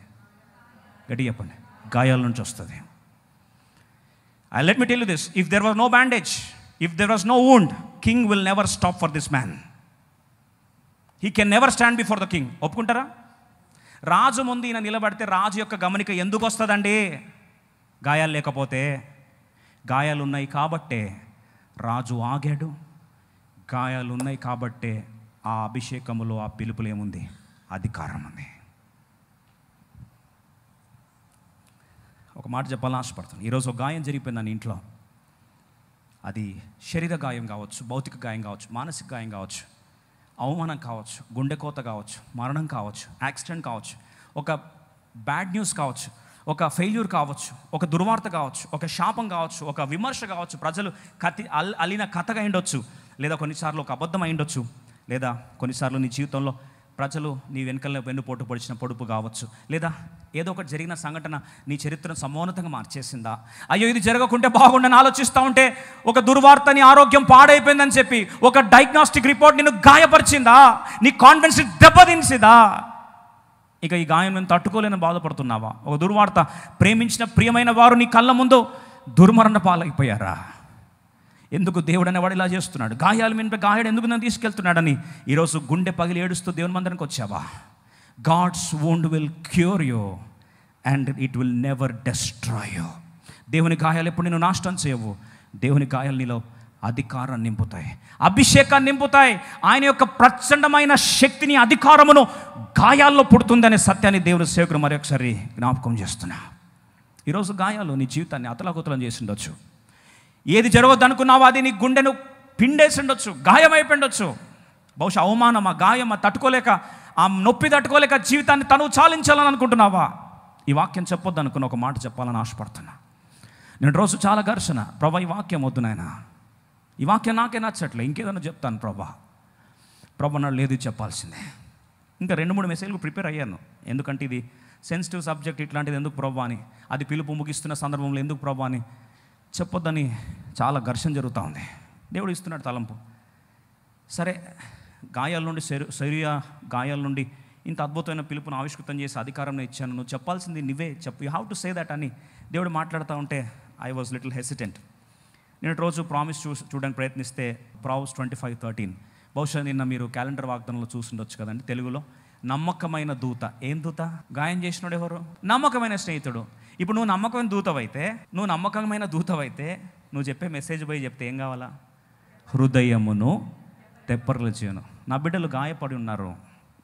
గట్టి చెప్పండి. గాయాల నుంచి వస్తుంది. Let me tell you this, if there was no bandage, if there was no wound, king will never stop for this man. He can never stand before the king. ఒప్పుకుంటారా? రాజు ముందు ఈయన నిలబడితే రాజు యొక్క గమనిక ఎందుకు వస్తుందండి? గాయాలు లేకపోతే. గాయాలు ఉన్నాయి కాబట్టే రాజు ఆగాడు. గాయాలు ఉన్నాయి కాబట్టే ఆ అభిషేకములో, ఆ పిలుపులో ఏముంది? అధికారం ఉంది. ఒక మాట చెప్పాలని ఆశపడుతున్నాను. ఈరోజు ఒక గాయం జరిగిపోయిందని ఇంట్లో, అది శరీర గాయం కావచ్చు, భౌతిక గాయం కావచ్చు, మానసిక గాయం కావచ్చు, అవమానం కావచ్చు, గుండెకోత కావచ్చు, మరణం కావచ్చు, యాక్సిడెంట్ కావచ్చు, ఒక బ్యాడ్ న్యూస్ కావచ్చు, ఒక ఫెయిల్యూర్ కావచ్చు, ఒక దుర్వార్త కావచ్చు, ఒక శాపం కావచ్చు, ఒక విమర్శ కావచ్చు, ప్రజలు అలిన కథగా అయిండొచ్చు, లేదా కొన్నిసార్లు ఒక అబద్ధం అయిండొచ్చు, లేదా కొన్నిసార్లు నీ జీవితంలో ప్రజలు నీ వెనుకల్లో వెన్నుపోటు పొడిచిన పొడుపు కావచ్చు, లేదా ఏదో ఒకటి జరిగిన సంఘటన నీ చరిత్రను సమోన్నతంగా మార్చేసిందా? అయ్యో ఇది జరగకుంటే బాగుండని ఆలోచిస్తూ ఉంటే ఒక దుర్వార్త, నీ ఆరోగ్యం పాడైపోయిందని చెప్పి ఒక డయాగ్నోస్టిక్ రిపోర్ట్ నిన్ను గాయపరిచిందా? నీ కాన్ఫిడెన్స్ దెబ్బతీసిందా? ఇక ఈ గాయం నేను తట్టుకోలేని బాధపడుతున్నావా? ఒక దుర్వార్త, ప్రేమించిన ప్రియమైన వారు నీ కళ్ళ ముందు దుర్మరణ పాలైపోయారా? ఎందుకు దేవుడు అనేవాడు ఇలా చేస్తున్నాడు? గాయాల మీద గాయాడు ఎందుకు నన్ను తీసుకెళ్తున్నాడని ఈరోజు గుండె పగిలి ఏడుస్తూ దేవుని మందిరానికి వచ్చావా? God's wound will cure you and it will never destroy you. దేవుని గాయాలు ఎప్పుడు నేను నాశనం చేయవు. దేవుని గాయాలు నీలో అధికారాన్ని నింపుతాయి, అభిషేకాన్ని నింపుతాయి. ఆయన యొక్క ప్రచండమైన శక్తిని, అధికారమును గాయాల్లో పుడుతుందనే సత్యాన్ని దేవుని సేవకుడు మరొకసారి జ్ఞాపకం చేస్తున్నా. ఈరోజు గాయాలు నీ జీవితాన్ని అతలాకుతలం చేసి ఉండొచ్చు. ఏది జరగద్దు అనుకున్నావో అది నీ గుండెను పిండేసి ఉండొచ్చు, గాయమైపోయిండొచ్చు. బహుశా అవమానం, ఆ గాయం తట్టుకోలేక, ఆ నొప్పి తట్టుకోలేక జీవితాన్ని తను చాలించాలని అనుకుంటున్నావా? ఈ వాక్యం చెప్పొద్దు అనుకున్న ఒక మాట చెప్పాలని ఆశపడుతున్నా. నేను రోజు చాలా ఘర్షణ, ప్రభు ఈ వాక్యం వద్దు నాయన, ఈ వాక్యం నాకే నచ్చట్లే, ఇంకేదైనా చెప్తాను ప్రభా నాడు లేదు చెప్పాల్సిందే. ఇంకా 2-3 మెసేజ్లు ప్రిపేర్ అయ్యాను, ఎందుకంటే ఇది సెన్సిటివ్ సబ్జెక్ట్, ఇట్లాంటిది ఎందుకు ప్రభా అని, అది పిలుపు ముగిస్తున్న సందర్భంలో ఎందుకు ప్రభా అని చెప్పొద్దని చాలా ఘర్షణ జరుగుతూ ఉంది. దేవుడు ఇస్తున్నాడు తలంపు. సరే, గాయాల నుండి శరీర గాయాల నుండి ఇంత అద్భుతమైన పిలుపును ఆవిష్కృతం చేసి అధికారం ఇచ్చాను, నువ్వు చెప్పాల్సింది నువ్వే చెప్పు, you have to say that అని దేవుడు మాట్లాడుతూ ఉంటే ఐ వాజ్ లిటిల్ హెసిటెంట్. నేను రోజు ప్రామిస్ చూడడానికి ప్రయత్నిస్తే Proverbs 25:13, బహుశా నిన్న మీరు క్యాలెండర్ వాగ్దానంలో చూసిండొచ్చు కదండి, తెలుగులో నమ్మకమైన దూత. ఏం దూత? గాయం చేసినోడు ఎవరు? నమ్మకమైన స్నేహితుడు. ఇప్పుడు నువ్వు నమ్మకమైన దూతవైతే నువ్వు చెప్పే మెసేజ్ పోయి చెప్తే ఏం కావాలా? హృదయమును తెప్పరిల్లు చేయను. నా బిడ్డలు గాయపడి ఉన్నారు,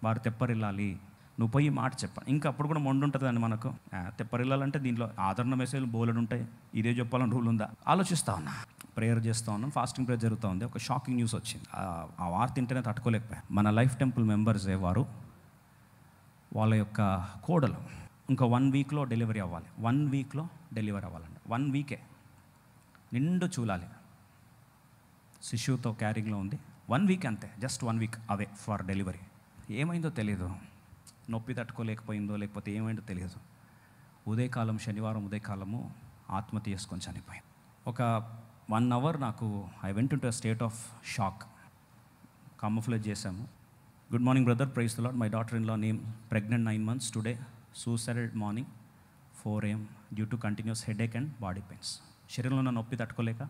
వారు తెప్పరిల్లాలి, నువ్వు పోయి మాట చెప్పాలి. ఇంకా అప్పుడు కూడా మొండు ఉంటుందండి మనకు, తెప్పరిల్లాలంటే దీంట్లో ఆదరణ మెసేజ్లు బోలెడు ఉంటాయి, ఇదే చెప్పాలని రూల్ ఉందా? ఆలోచిస్తూ ఉన్నా, ప్రేయర్ చేస్తూ ఉన్నాను, ఫాస్టింగ్ ప్రేయర్ జరుగుతూ ఉంది. ఒక షాకింగ్ న్యూస్ వచ్చింది, ఆ వార్త తింటేనే తట్టుకోలేకపోయా. మన లైఫ్ టెంపుల్ మెంబర్స్ వారు, వాళ్ళ యొక్క కోడలు ఇంకా 1 వీక్లో డెలివరీ అవ్వాలి. 1 వీక్లో డెలివరీ అవ్వాలండి. 1 వీకే నిండు చూలాలి, శిశువుతో క్యారింగ్లో ఉంది. 1 వీక్ అంతే, just 1 week away for delivery. ఏమైందో తెలియదు, నొప్పి తట్టుకోలేకపోయిందో లేకపోతే ఏమైందో తెలియదు. ఉదయకాలం, శనివారం ఉదయకాలము ఆత్మహత్య చేసుకొని చనిపోయింది. ఒక 1 అవర్ నాకు I went into a state of shock. Camouflage చేశాము. Good morning brother, praise the lord, my daughter in law name pregnant 9 months today, suicided morning 4 AM due to continues headache and body pains. శరీరంలో ఉన్న నొప్పి తట్టుకోలేక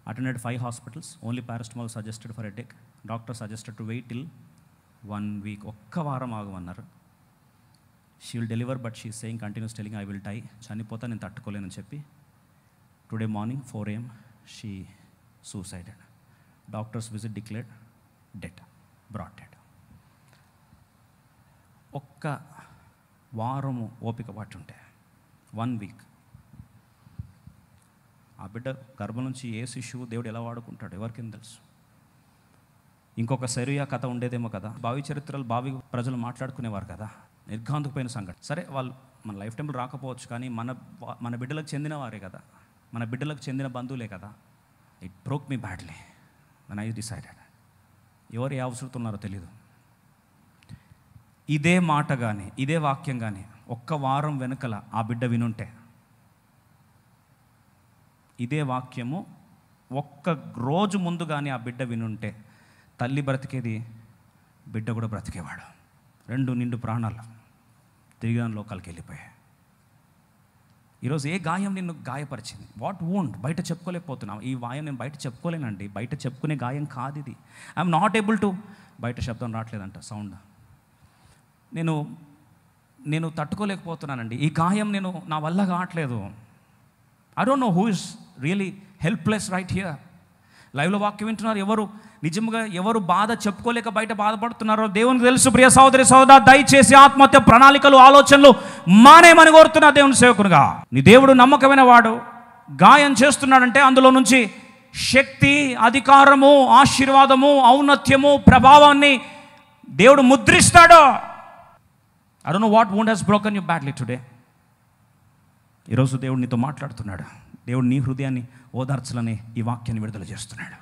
attended 5 hospitals, only paracetamol suggested for headache. Doctor suggested to wait till 1 week, ఒక్క వారం ఆగమన్నారు. She will deliver but she saying continues telling I will die, చనిపోతా నేను తట్టుకోలేనని చెప్పి today morning 4 AM she suicided. Doctors visit declared dead, brought dead. ఒక్క వారము ఓపిక పట్టుంటే 1 వీక్. ఆ బిడ్డ గర్భం నుంచి ఏ శిశువు దేవుడు ఎలా వాడుకుంటాడు ఎవరికేం తెలుసు. ఇంకొక శరీర కథ ఉండేదేమో కదా, భావి చరిత్రలు భావి ప్రజలు మాట్లాడుకునేవారు కదా, నిర్ఘాంతపోయిన సంఘటన. సరే, వాళ్ళు మన లైఫ్ టైంలో రాకపోవచ్చు, కానీ మన బిడ్డలకు చెందిన వారే కదా, మన బిడ్డలకు చెందిన బంధువులే కదా. It broke me badly when I decided. ఎవరు ఏ అవసరం ఉన్నారో తెలీదు. ఇదే మాట కానీ ఇదే వాక్యం కానీ ఒక్క వారం వెనుకల ఆ బిడ్డ వినుంటే, ఇదే వాక్యము ఒక్క రోజు ముందు కానీ ఆ బిడ్డ వినుంటే, తల్లి బ్రతికేది, బిడ్డ కూడా బ్రతికేవాడు. 2 నిండు ప్రాణాలు తిరిగి లోకాలకి వెళ్ళిపోయాయి. ఈరోజు ఏ గాయం నిన్ను గాయపరిచింది? వాట్ వోంట్ బయట చెప్పుకోలేకపోతున్నావు. ఈ గాయం నేను బయట చెప్పుకోలేనండి, బయట చెప్పుకునే గాయం కాదు ఇది. ఐఎమ్ నాట్ ఏబుల్ టు, బయట శబ్దం రావట్లేదంట, సౌండ్, నేను తట్టుకోలేకపోతున్నానండి, ఈ గాయం నా వల్ల కావట్లేదు. I don't know who is really helpless right here. లైవ్లో వాక్యం వింటున్నారు, నిజంగా ఎవరు బాధ చెప్పుకోలేక బయట బాధపడుతున్నారో దేవునికి తెలుసు. ప్రియ సహోదరి సహోదరా, దయచేసి ఆత్మహత్య ప్రణాళికలు, ఆలోచనలు మానేమని కోరుతున్నా దేవుని సేవకునిగా. నీ దేవుడు నమ్మకమైన వాడు. గాయం చేస్తున్నాడంటే అందులో నుంచి శక్తి, అధికారము, ఆశీర్వాదము, ఔన్నత్యము, ప్రభావాన్ని దేవుడు ముద్రిస్తాడు. I don't know what wound has broken you badly today. ఈరోజు దేవుడు నీతో మాట్లాడుతున్నాడు. దేవుడు నీ హృదయాన్ని ఓదార్చాలని ఈ వాక్యాన్ని విడుదల చేస్తున్నాడు.